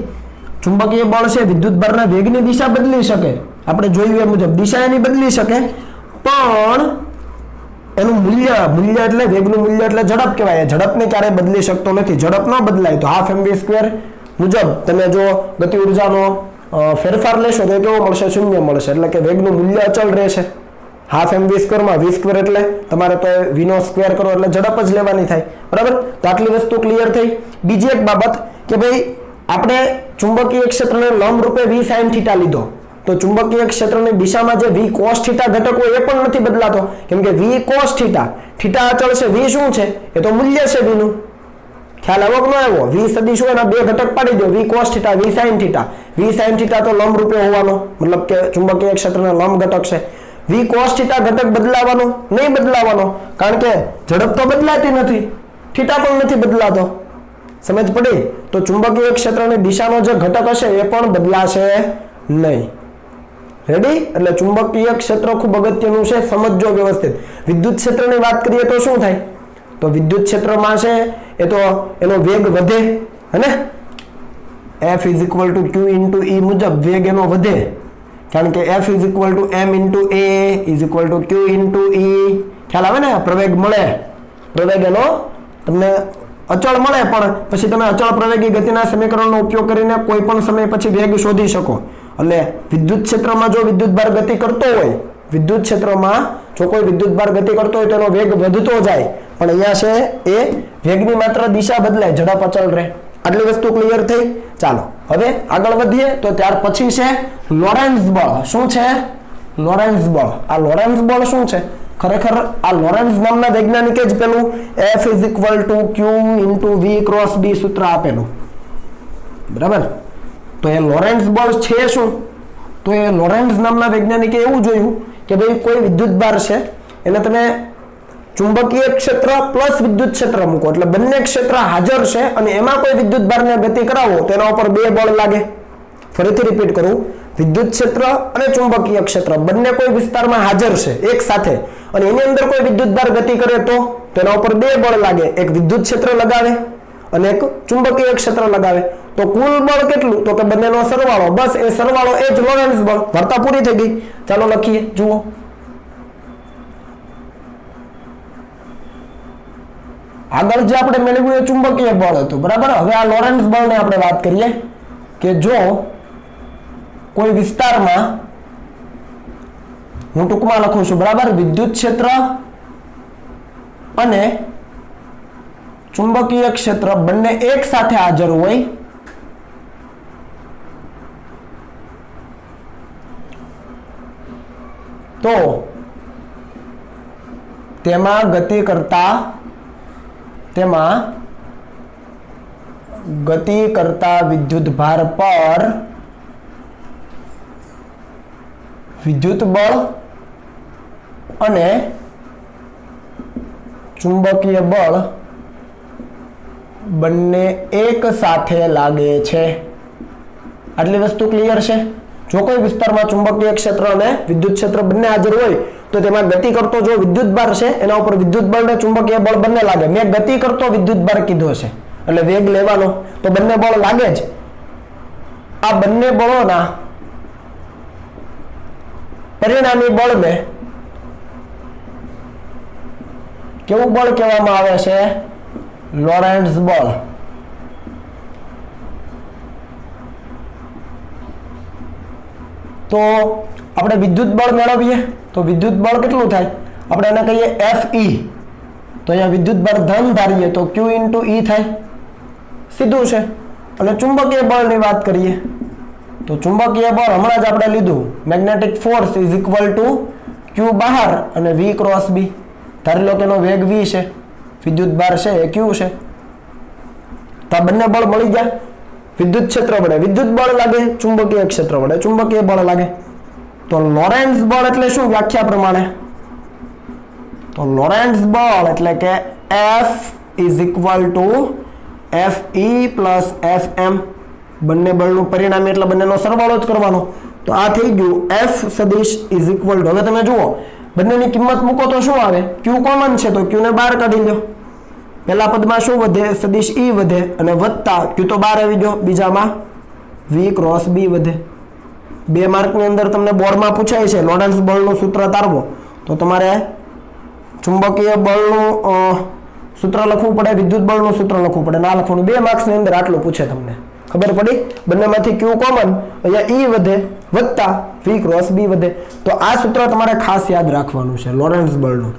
ચુંબકીય બળ છે વિદ્યુત ભારના વેગની દિશા બદલી શકે, આપણે જોયું એ મુજબ દિશા એની બદલી શકે, પણ એનું મૂલ્ય એટલે વેગનું મૂલ્ય એટલે ઝડપ કહેવાય. ઝડપને ક્યારે બદલી શકતો નથી. ઝડપ ન બદલાય તો હાફ mv² મુજબ તમે જો ગતિ ઊર્જાનો ફેરફાર લેશો તો કેવો મળશે? શૂન્ય મળશે. એટલે કે વેગનું મૂલ્ય અચળ રહેશે. હાફ mv² માં v² એટલે તમારે તો v નો સ્ક્વેર કરો એટલે ઝડપ જ લેવાની થાય, બરાબર? તો આટલી વસ્તુ ક્લિયર થઈ. બીજી એક બાબત કે ભાઈ આપણે ચુંબકીય ક્ષેત્રને લંબ રૂપે v sin θ લીધો, તો ચુંબકીય ક્ષેત્રની દિશામાં જે v cos θ ઘટક હોય એ પણ નથી બદલાતો, કેમ કે v cos θ અચળ છે, v શું છે? એ તો મૂલ્ય છે v નું. ખ્યાલ આવ્યો કે ન આવ્યો? v સદિશ હોય એના બે ઘટક પાડી દો, v cos θ, v sin θ. v sin θ તો લંબ રૂપે હોવાનો, મતલબ કે ચુંબકીય ક્ષેત્રનો લંબ ઘટક છે. v cos θ ઘટક બદલાવાનો નહીં બદલાવાનો, કારણ કે ઝડપ તો બદલાતી નથી, થીટા પણ નથી બદલાતો. સમજ પડી? તો ચુંબકીય ક્ષેત્રની દિશાનો જે ઘટક હશે એ પણ બદલાશે નહીં. રેડી? એટલે ચુંબકીય ક્ષેત્ર ખૂબ અગત્યનું છે, સમજજો વ્યવસ્થિત. વિદ્યુત ક્ષેત્રની વાત કરીએ તો શું થાય? તો વિદ્યુત ક્ષેત્રમાં છે એ તો એનો વેગ વધે, હે? F = q × E મુજબ વેગ એનો વધે, કારણ કે F = m × A = q × E. ખ્યાલ આવે ને? પ્રવેગ મળે, પ્રવેગ એનો તમને અચળ મળે, પણ પછી તમે અચળ પ્રવેગી ગતિના સમીકરણનો ઉપયોગ કરીને કોઈ પણ સમય પછી વેગ શોધી શકો. એટલે વિદ્યુત ક્ષેત્રમાં જો વિદ્યુત ભાર ગતિ કરતો હોય, વિદ્યુત ક્ષેત્રમાં જો કોઈ વિદ્યુત ભાર ગતિ કરતો હોય તો એનો વેગ વધતો જાય, પણ અહીંયા છે એ વેગની માત્ર દિશા બદલાય, ઝડપ અચળ રહે. આટલી વસ્તુ ક્લિયર થઈ? ચાલો હવે આગળ વધીએ. તો ત્યાર પછી છે લોરેન્ટ્ઝ બળ. શું છે? લોરેન્ટ્ઝ બળ. આ લોરેન્ટ્ઝ બળ શું છે? ખરેખર આ લોરેન્ટ્ઝ નામના વૈજ્ઞાનિકે જ પેલું F = q × v × b સૂત્ર આપેલું, બરાબર? તો એ લોરેન્ટ્ઝ બળ છે શું? તો એ લોરેન્ટ્ઝ નામના વૈજ્ઞાનિકે એવું જોયું કે ભાઈ કોઈ વિદ્યુત ભાર છે એને તમે ચુંબકીય ક્ષેત્ર પ્લસ વિદ્યુત ક્ષેત્ર મૂકો, એટલે બંને ક્ષેત્ર હાજર છે અને એમાં કોઈ વિદ્યુત ભારને ગતિ કરાવો તો એના ઉપર બે બળ લાગે. ફરીથી રિપીટ કરું, વિદ્યુત ક્ષેત્ર અને ચુંબકીય ક્ષેત્ર બંને કોઈ વિસ્તારમાં હાજર છે એક સાથે, અને એની અંદર કોઈ વિદ્યુત ભાર ગતિ કરે તો તેના ઉપર બે બળ લાગે, એક વિદ્યુત ક્ષેત્ર લગાવે અને એક ચુંબકીય ક્ષેત્ર લગાવે. તો કુલ બળ કેટલું? તો કે બંનેનો સરવાળો. બસ એ સરવાળો એ જ લોરેન્ટ્ઝ બળ. વાર્તા પૂરી થઈ ગઈ. ચાલો લખીએ, જુઓ. આગળ જે આપણે મેળવ્યું એ ચુંબકીય બળ હતું, બરાબર? હવે આ લોરેન્ટ્ઝ બળની આપણે વાત કરીએ કે જો કોઈ વિસ્તારમાં, હું ટૂંકમાં લખું છું, બરાબર, વિદ્યુત ક્ષેત્ર અને ચુંબકીય ક્ષેત્ર બંને એક સાથે હાજર હોય તો તેમાં ગતિ કરતા વિદ્યુતભાર પર વિદ્યુત બળ અને ચુંબકીય બળ બંને એક સાથે લાગે છે. આટલી વસ્તુ ક્લિયર છે? જો કોઈ વિસ્તારમાં ચુંબકીય ક્ષેત્ર અને વિદ્યુત ક્ષેત્ર બંને હાજર હોય તો તેમાં ગતિ કરતો જો વિદ્યુતભાર છે એના ઉપર વિદ્યુત બળ અને ચુંબકીય બળ બંને લાગે. મેં ગતિ કરતો વિદ્યુતભાર કીધો છે એટલે વેગ લેવાનો તો બંને બળ લાગે જ. આ બંને બળોના પરિણામી બળને કેવું બળ કહેવામાં આવે છે? લોરેન્ટ્ઝ બળ. તો આપણે વિદ્યુત બળ મેળવીએ તો વિદ્યુત બળ કેટલું થાય? આપણે એને કહીએ Fe. તો અહીંયા વિદ્યુત બળ ધન ધારીએ તો Q * E થાય. સીધું છે. અને ચુંબકીય બળની વાત કરીએ તો ચુંબકીય બળ હમણાં જ આપણે લીધું, મેગ્નેટિક ફોર્સ = Q બહાર અને V × B. ધારી લો કે એનો વેગ V છે, વિદ્યુત ભાર છે એ Q છે. તો આ બંને બળ મળી ગયા. વિદ્યુત ક્ષેત્ર વડે વિદ્યુત બળ લાગે, ચુંબકીય ક્ષેત્ર વડે ચુંબકીય બળ લાગે. તો લોરેન્ટ્ઝ બળ એટલે શું? વ્યાખ્યા પ્રમાણે તો લોરેન્ટ્ઝ બળ એટલે કે F = Fe + Fm. બંને બળનું પરિણામી એટલે બંનેનો સરવાળો જ કરવાનો. તો આ થઈ ગયું F સદિશ = હવે તમે જુઓ બંનેની કિંમત મૂકો તો શું આવે? Q કોમન છે તો Q ને બહાર કાઢી લો. પહેલા પદમાં શું વધે? સદિશ E વધે અને વત્તા Q તો બહાર આવી ગયો, બીજામાં V × B વધે. 2 માર્કની અંદર તમને બોર્ડમાં પૂછાય છે લોરેન્ટ્ઝ બળનું સૂત્ર તારવો તો તમારે ચુંબકીય બળનું સૂત્ર લખવું પડે, વિદ્યુત બળનું સૂત્ર લખવું પડે. ના લખવાનું. 2 માર્ક્સની અંદર આટલું પૂછે તમને. ખબર પડી? બંનેમાંથી Q કોમન, અહીંયા E વધે વત્તા V × B વધે. તો આ સૂત્ર તમારે ખાસ યાદ રાખવાનું છે લોરેન્ટ્ઝ બળનું.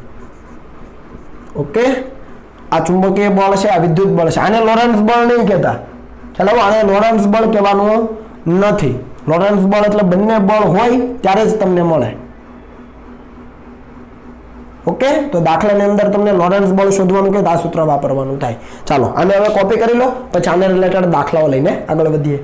ઓકે, આ ચુંબકીય બળ છે, આ વિદ્યુત બળ છે. આને લોરેન્ટ્ઝ બળ નહીં કહેતા. ચાલો, આને લોરેન્ટ્ઝ બળ કહેવાનું નથી. લોરેન્ટ્ઝ બળ એટલે બંને બળ હોય ત્યારે જ તમને મળે. ઓકે, તો દાખલાની અંદર તમને લોરેન્ટ્ઝ બળ શોધવાનું કે આ સૂત્ર વાપરવાનું થાય. ચાલો, આને હવે કોપી કરી લો, પછી આને રિલેટેડ દાખલાઓ લઈને આગળ વધીએ.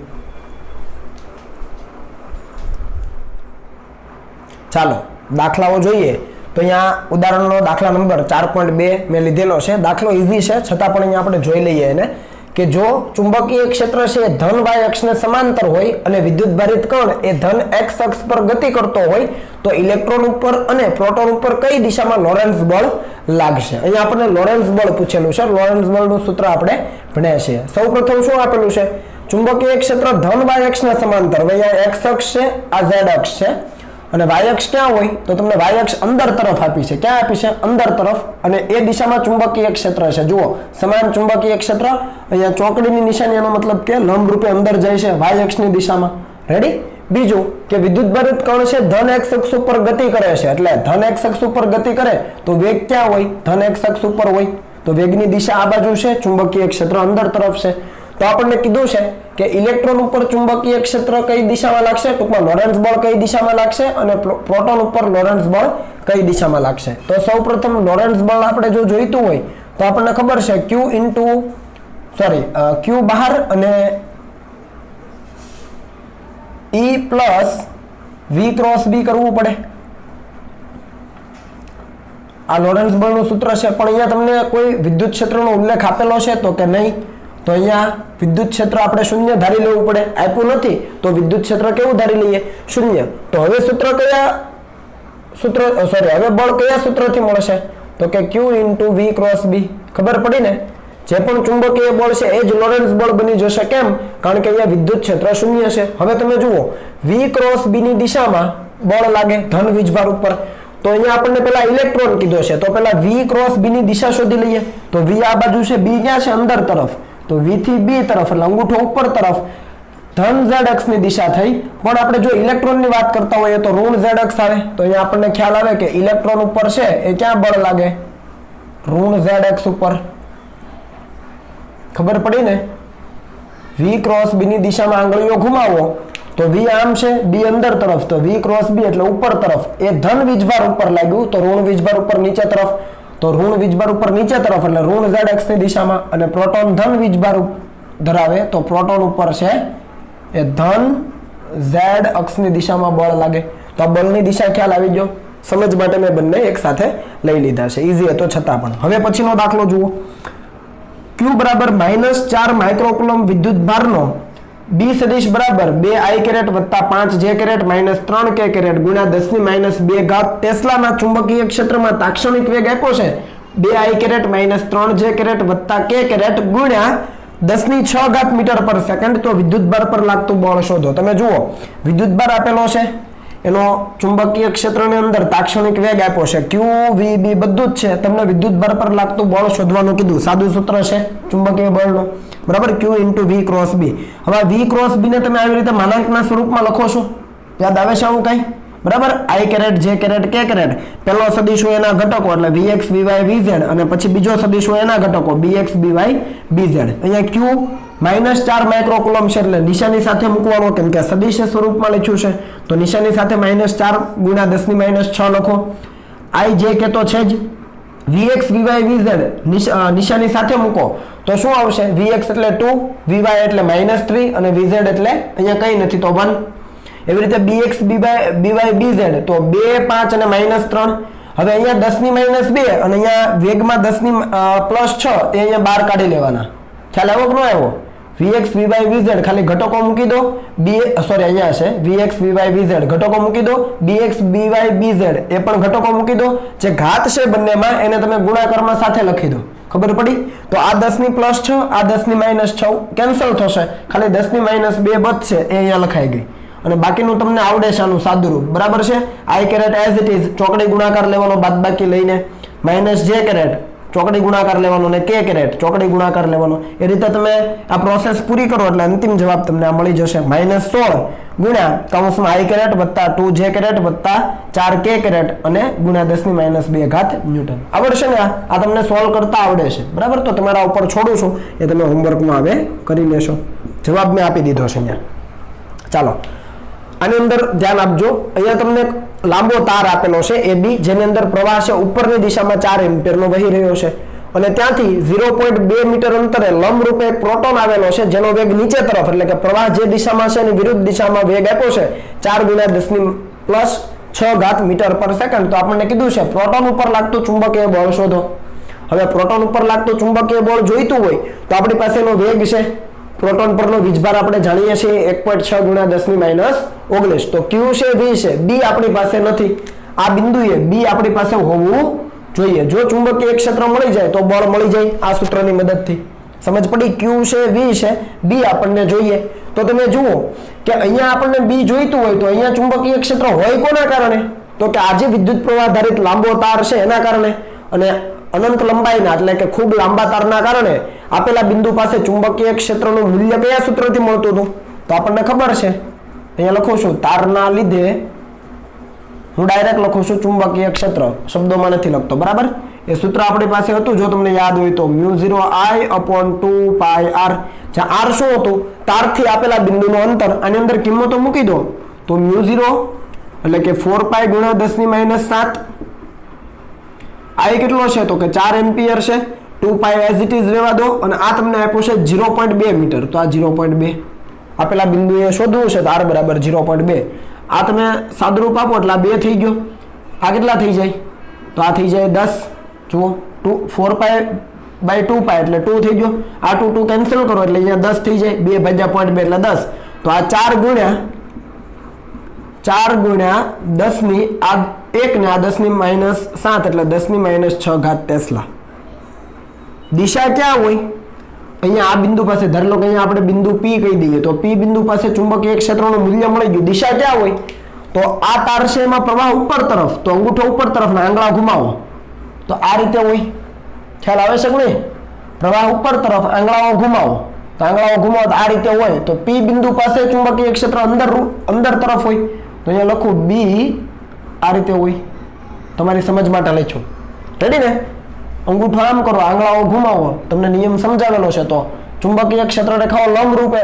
ચાલો, દાખલાઓ જોઈએ. તો અહીંયા ઉદાહરણનો દાખલા નંબર 4.2 મેં લીધેલો છે. દાખલો ઈઝી છે છતાં પણ અહીંયા આપણે જોઈ લઈએ એને કે જો ચુંબકીય ક્ષેત્ર છે ધન y અક્ષને સમાંતર હોય અને વિદ્યુત ભારિત કણ એ ધન x અક્ષ પર ગતિ કરતો હોય તો ઇલેક્ટ્રોન ઉપર અને પ્રોટોન ઉપર કઈ દિશામાં લોરેન્ટ્ઝ બળ લાગશે? અહીંયા આપણને લોરેન્ટ્ઝ બળ પૂછેલું છે. લોરેન્ટ્ઝ બળનું સૂત્ર આપણે ભણ્યા છીએ. સૌપ્રથમ શું આપેલું છે? ચુંબકીય ક્ષેત્ર ધન y અક્ષને સમાંતર. અહીંયા x અક્ષ છે, આ z અક્ષ છે અને y અક્ષ ક્યાં હોય તો તમને y અક્ષ અંદર તરફ આપી છે. ક્યાં આપી છે? અંદર તરફ. અને એ દિશામાં ચુંબકીય ક્ષેત્ર છે. જુઓ, સમાન ચુંબકીય ક્ષેત્ર. અહીંયા ચોકડીની નિશાની એનો મતલબ કે લંબ રૂપે અંદર જાય છે y અક્ષની દિશામાં. રેડી? બીજું કે વિદ્યુત ભારિત કણ છે ધન x અક્ષ ઉપર ગતિ કરે છે. એટલે ધન x અક્ષ ઉપર ગતિ કરે તો વેગ ક્યાં હોય? ધન x અક્ષ ઉપર હોય. તો વેગની દિશા આ બાજુ છે, ચુંબકીય ક્ષેત્ર અંદર તરફ છે. તો આપણને કીધું છે કે ઇલેક્ટ્રોન ઉપર ચુંબકીય ક્ષેત્ર કઈ દિશામાં લાગશે? ટૂંકમાં લોરેન્ટ્ઝ બળ કઈ દિશામાં લાગશે અને પ્રોટોન ઉપર લોરેન્ટ્ઝ બળ કઈ દિશામાં લાગશે? તો સૌપ્રથમ લોરેન્ટ્ઝ બળ આપણે જો જોઈતું હોય તો આપણને ખબર છે Q બહાર અને E + V × B કરવું પડે. આ લોરેન્ટ્ઝ બળનું સૂત્ર છે. પણ અહીંયા તમને કોઈ વિદ્યુત ક્ષેત્રનો ઉલ્લેખ આપેલો છે તો કે નહીં? તો અહીંયા વિદ્યુત ક્ષેત્ર આપણે શૂન્ય ધારી લેવું પડે. આપ્યું નથી તો વિદ્યુત ક્ષેત્ર કેવું ધારી લઈએ? શૂન્ય. તો હવે હવે બળ કયા સૂત્રથી મળશે? તો કે Q × V × B. ખબર પડી ને? જે પણ ચુંબકીય બળ છે એ જ લોરેન્ટ્ઝ બળ બની જશે. કેમ? કારણ કે અહીંયા વિદ્યુત ક્ષેત્ર શૂન્ય છે. હવે તમે જુઓ, V × B ની દિશામાં બળ લાગે ધન વીજભાર ઉપર. તો અહીંયા આપણને પેલા ઇલેક્ટ્રોન કીધો છે તો પેલા V × B ની દિશા શોધી લઈએ. તો V આ બાજુ છે, B ક્યાં છે? અંદર તરફ. તો V થી B તરફ એટલે અંગૂઠો ઉપર તરફ ધન z અક્ષની દિશા થઈ. પણ આપણે જો ઇલેક્ટ્રોનની વાત કરતા હોઈએ તો ઋણ z અક્ષ આવે. તો અહીંયા આપણને ખ્યાલ આવે કે ઇલેક્ટ્રોન ઉપર છે એ ક્યાં બળ લાગે? ઋણ ઝેડ એક્સ ઉપર. ખબર પડી ને? વી ક્રોસ બી ની દિશામાં આંગળીઓ ઘુમાવો તો વી આમ છે, બી અંદર તરફ, તો વી ક્રોસ બી એટલે ઉપર તરફ. એ ધન વીજભાર ઉપર લાગ્યું તો ઋણ વીજભાર ઉપર નીચે તરફ, તો ઋણ વીજભાર ઉપર નીચે તરફ એટલે ઋણ ઝેડ એક્સ ની દિશામાં. અને પ્રોટોન ધન વીજભાર ધરાવે તો પ્રોટોન ઉપર છે એ ધન ઝેડ અક્ષની દિશામાં બળ લાગે. તો આ બળની દિશા ખ્યાલ આવી ગયો. સમજ માટે મેં બંને એક સાથે લઈ લીધા છે, ઈઝી હતો છતાં પણ. હવે પછીનો દાખલો જુઓ. Q બરાબર -4 માઇક્રોકુલમ વિદ્યુત ભારનો B સદિશ બરાબર 2 I કેરેટ વત્તા 5 J કેરેટ -3 K કેરેટ ગુણ્યા 10⁻2 ઘાત ટેસ્લાના ચુંબકીય ક્ષેત્રમાં તાક્ષણિક વેગ આપ્યો છે 2 I કેરેટ -3 J કેરેટ વત્તા K કેરેટ ગુણ્યા 10⁶ ઘાત મીટર પર સેકન્ડ. તો વિદ્યુતભાર પર લાગતું બળ શોધો. તમે જુઓ વિદ્યુતભાર આપેલો છે, એનો ચુંબકીય ક્ષેત્રની અંદર તાક્ષણિક વેગ આપ્યો છે Q V B બધું જ છે. તમને વિદ્યુતભાર પર લાગતું બળ શોધવાનું કીધું. સાદું સૂત્ર છે ચુંબકીય બળનું, બરાબર, Q × V ક્રોસ B. હવે V ક્રોસ B ને તમે આવી રીતે માનાંકના સ્વરૂપમાં લખો છો, યાદ આવે છે આવું કઈ? બરાબર, I caret J caret K caret, પહેલો સદિશ હોય એના ઘટકો એટલે Vx Vy Vz, અને પછી બીજો સદિશ હોય એના ઘટકો Bx By Bz. અહીંયા Q -4 માઇક્રોકુલમ છે એટલે નિશાની સાથે મૂકવાનો, કેમ કે સદિશ સ્વરૂપમાં લખ્યું છે તો નિશાની સાથે -4 ગુણ્યા 10⁻6 લખો. I J કે તો છે જ, Vx Vy Vz નિશાની સાથે મૂકો તો શું આવશે? Vx એટલે 2, Vy એટલે -3 અને Vz એટલે અહીંયા કંઈ નથી તો 1. એવી રીતે Bx By Bz તો 2, 5 અને -3. હવે અહીંયા 10⁻2 અને અહીંયા વેગમાં 10⁻6 તે અહીંયા બહાર કાઢી લેવાના. ખ્યાલ આવ્યો કે ન આવ્યો? Vx Vy Vz ખાલી ઘટકો મૂકી દો, અહીંયા છે Vx Vy Vz ઘટકો મૂકી દો, Bx By Bz એ પણ ઘટકો મૂકી દો. જે ઘાત છે બંનેમાં એને તમે ગુણાકારમાં સાથે લખી દો. ખબર પડી? તો આ 10⁻6 આ 10⁻6 કેન્સલ થશે, ખાલી 10⁻2 બચશે એ અહીંયા લખાઈ ગઈ. અને બાકીનું તમને આવડે છે આનું સાદુરૂપ, બરાબર છે? I caret as it is ચોકડી ગુણાકાર લેવાનો બાદબાકી લઈને, -J કેરેટ ચોકડી ગુણાકાર લેવાનો ને K કેરેટ ચોકડી ગુણાકાર લેવાનો. એ રીતે તમે આ પ્રોસેસ પૂરી કરો એટલે અંતિમ જવાબ તમને આ મળી જશે. -16 ગુણ્યા કૌંસમાં I કેરેટ વત્તા 2 J કેરેટ વત્તા 4 K કેરેટ અને ગુણ્યા 10⁻2 ઘાત ન્યૂટન. આવડશે ને? આ તમને સોલ્વ કરતા આવડે છે, બરાબર? તો તમારા ઉપર છોડું છું, એ તમે હોમવર્કમાં હવે કરી લેશો. જવાબ મેં આપી દીધો છે અહીંયા. ચાલો આની અંદર ધ્યાન આપજો. અહીંયા તમને લાંબો તાર આપેલો છે AB, જેની અંદર પ્રવાહ છે ઉપરની દિશામાં 4 એમ્પિયરનો વહી રહ્યો છે અને ત્યાંથી 0.2 મીટર અંતરે લંબરૂપે એક પ્રોટોન આવેલો છે જેનો વેગ નીચે તરફ એટલે કે પ્રવાહ જે દિશામાં છે એની વિરુદ્ધ દિશામાં વેગ આપ્યો છે 4 × 10⁻6 ઘાત મીટર પર સેકન્ડ. તો આપણને કીધું છે પ્રોટોન ઉપર લાગતું ચુંબકીય બળ શોધો. હવે પ્રોટોન ઉપર લાગતું ચુંબકીય બળ જોઈતું હોય તો આપણી પાસે એનો વેગ છે, પ્રોટોન પરનો વીજભાર આપણે જાણીએ છીએ 1.6 × 10⁻19. તો Q છે V છે, B આપણી પાસે નથી. આ બિંદુએ B આપણી પાસે હોવું જોઈએ. જો ચુંબકીય ક્ષેત્ર મળી જાય તો બળ મળી જાય આ સૂત્રની મદદથી. સમજ પડી? Q છે V છે, B આપણને જોઈએ. તો તમે જુઓ કે અહીંયા આપણને B જોઈતું હોય તો અહીંયા ચુંબકીય ક્ષેત્ર હોય કોના કારણે? તો કે આજે વિદ્યુત પ્રવાહ ધારિત લાંબો તાર છે એના કારણે. અને અનંત લંબાઈના એટલે કે ખૂબ લાંબા તારના કારણે આપેલા બિંદુ પાસે ચુંબકીય ક્ષેત્રનું મૂલ્ય કયા સૂત્રથી મળતું હતું? તો આપણને ખબર છે, અહીંયા લખું છું તારના લીધે હું ડાયરેક્ટ લખું છું ચુંબકીય ક્ષેત્ર, શબ્દોમાં નથી લખતો, બરાબર? એ સૂત્ર આપણી પાસે હતું, જો તમને યાદ હોય તો μ0I/2πr. જ્યાં r શું હતું? તારથી આપેલા બિંદુનું અંતર. આની અંદર કિંમતો મૂકી દો તો μ0 એટલે કે 4π × 10⁻7. I કેટલો છે? તો કે 4 એમ્પિયર છે. 2π એઝ ઇટ ઇઝ રહેવા દો અને આ તમને આપ્યું છે 0.2 મીટર. તો આ 0.2 આપેલા બિંદુએ શોધવું છે તો r બરાબર 0.2. આ તમે સાદુરૂપ આપો એટલે આ 2 થઈ ગયો. આ કેટલા થઈ જાય? તો આ થઈ જાય 10. જુઓ 4π/2π એટલે 2 થઈ ગયો. આ 2 કેન્સલ કરો એટલે અહીંયા 10 થઈ જાય. 2/0.2 એટલે 10. તો આ 4 ગુણ્યા 10 ની આ 1 ને આ 10⁻7 એટલે 10⁻6 ઘાત ટેસ્લા. દિશા ક્યાં હોય? અહીંયા આ બિંદુ પાસે, ધારો કે અહીંયા આપણે બિંદુ P કહી દઈએ તો P બિંદુ પાસે ચુંબકીય ક્ષેત્રનું મૂલ્ય મળી ગયું. દિશા ક્યાં હોય? તો આ તાર છે એમાં પ્રવાહ ઉપર તરફ, તો અંગૂઠો ઉપર તરફ ને આંગળા ઘુમાવો તો આ રીતે હોય. ખ્યાલ આવે છે કે નહીં? પ્રવાહ ઉપર તરફ, આંગળાઓ ઘુમાવો તો આંગળાઓ ઘુમાવો તો આ રીતે હોય. તો P બિંદુ પાસે ચુંબકીય ક્ષેત્ર અંદર તરફ હોય તો અહીંયા લખું B આ રીતે હોય. તમારી સમજ માટે લખ્યું. રેડી ને? અંગૂઠો આમ કરો, આંગળાઓ ઘુમાવો, તમને નિયમ સમજાવેલો છે. તો ચુંબકીય ક્ષેત્ર રેખાઓ લંબ રૂપે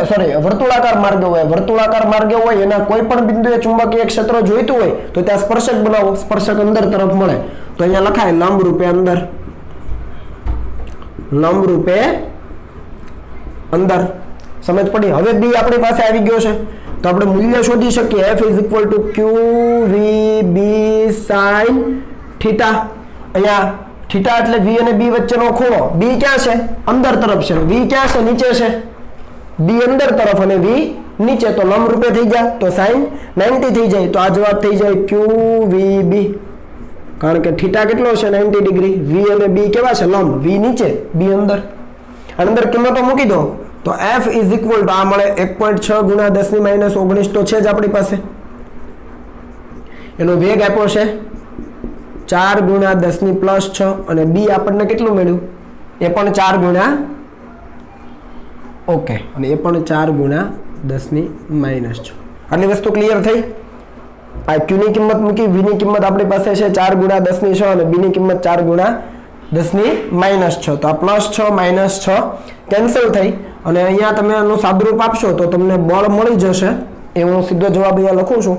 વર્તુળાકાર માર્ગે હોય એના કોઈ પણ બિંદુએ ચુંબકીય ક્ષેત્ર જોઈતું હોય તો ત્યાં સ્પર્શક બનાવો, સ્પર્શક અંદર તરફ મળે. તો અહીંયા લખાય લંબ રૂપે અંદર, લંબ રૂપે અંદર. સમજ પડી? હવે બી આપણી પાસે આવી ગયો છે તો આપણે મૂલ્ય શોધી શકીએ. F = QVB sin theta. અહીંયા થીટા એટલે V અને B વચ્ચેનો ખૂણો. B ક્યાં છે? અંદર તરફ છે. V ક્યાં છે? નીચે છે. B અંદર તરફ અને V નીચે. તો લંબ રૂપે થઈ જાય તો sin 90 થઈ જાય. તો આ જવાબ થઈ જાય QVB. કારણ કે થીટા કેટલો છે? 90 ડિગ્રી. V અને B કેવા છે? લંબ. V નીચે, B અંદર. અંદર કિંમતો મૂકી દો તો F = આ મળે 1.6 × 10⁻19 તો છે જ આપણી પાસે. એનો વેગ આપ્યો છે 4 × 10⁻6 અને B આપણને કેટલું મળ્યું? એ પણ 4 ગુણ્યા ઓકે અને એ પણ 4 × 10⁻6. આટલી વસ્તુ ક્લિયર થઈ? આ Q ની કિંમત મૂકી, V ની કિંમત આપણી પાસે છે 4 × 10⁻6 અને B ની કિંમત 4 × 10⁻6. તો આ +6 -6 કેન્સલ થઈ અને અહીંયા તમે આનું સાદુરૂપ આપશો તો તમને બળ મળી જશે. એ હું સીધો જવાબ અહીંયા લખું છું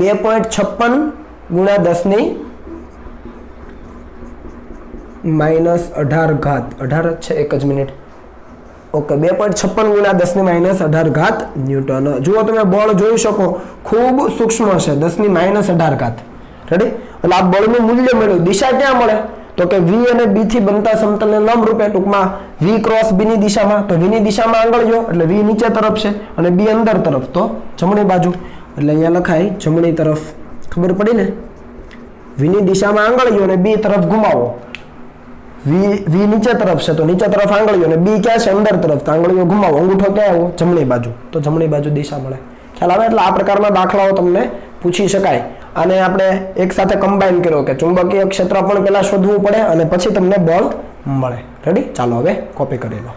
2.56 × 10⁻18 છે. એક જ મિનિટ. Okay 2.56 × 10⁻18 newton. જુઓ તમે બળ જોઈ શકો ખૂબ સૂક્ષ્મ છે 10⁻18. રેડી? એટલે આ બળનું મૂલ્ય મળ્યું. દિશા ક્યાં મળે? તો કે V અને B થી બનતા સમતલને લંબ રૂપે, ટૂંકમાં V × B ની દિશામાં. તો V ની દિશામાં આંગળીઓ એટલે V નીચે તરફ છે અને B અંદર તરફ તો જમણી બાજુ. એટલે અહીંયા લખાય જમણી તરફ. ખબર પડી ને? V ની દિશામાં આંગળીઓ અને B તરફ ઘુમાવો. V નીચે તરફ છે તો નીચે તરફ આંગળીઓ અને B ક્યાં છે? અંદર તરફ. તો આંગળીઓ ઘુમાવો. અંગૂઠો ક્યાં આવ્યો? જમણી બાજુ. તો જમણી બાજુ દિશા મળે. ખ્યાલ આવે? એટલે આ પ્રકારના દાખલાઓ તમને પૂછી શકાય. આને આપણે એક સાથે કમ્બાઈન કર્યો કે ચુંબકીય ક્ષેત્ર પણ પહેલા શોધવું પડે અને પછી તમને બળ મળે. રેડી? ચાલો હવે કોપી કરી લો.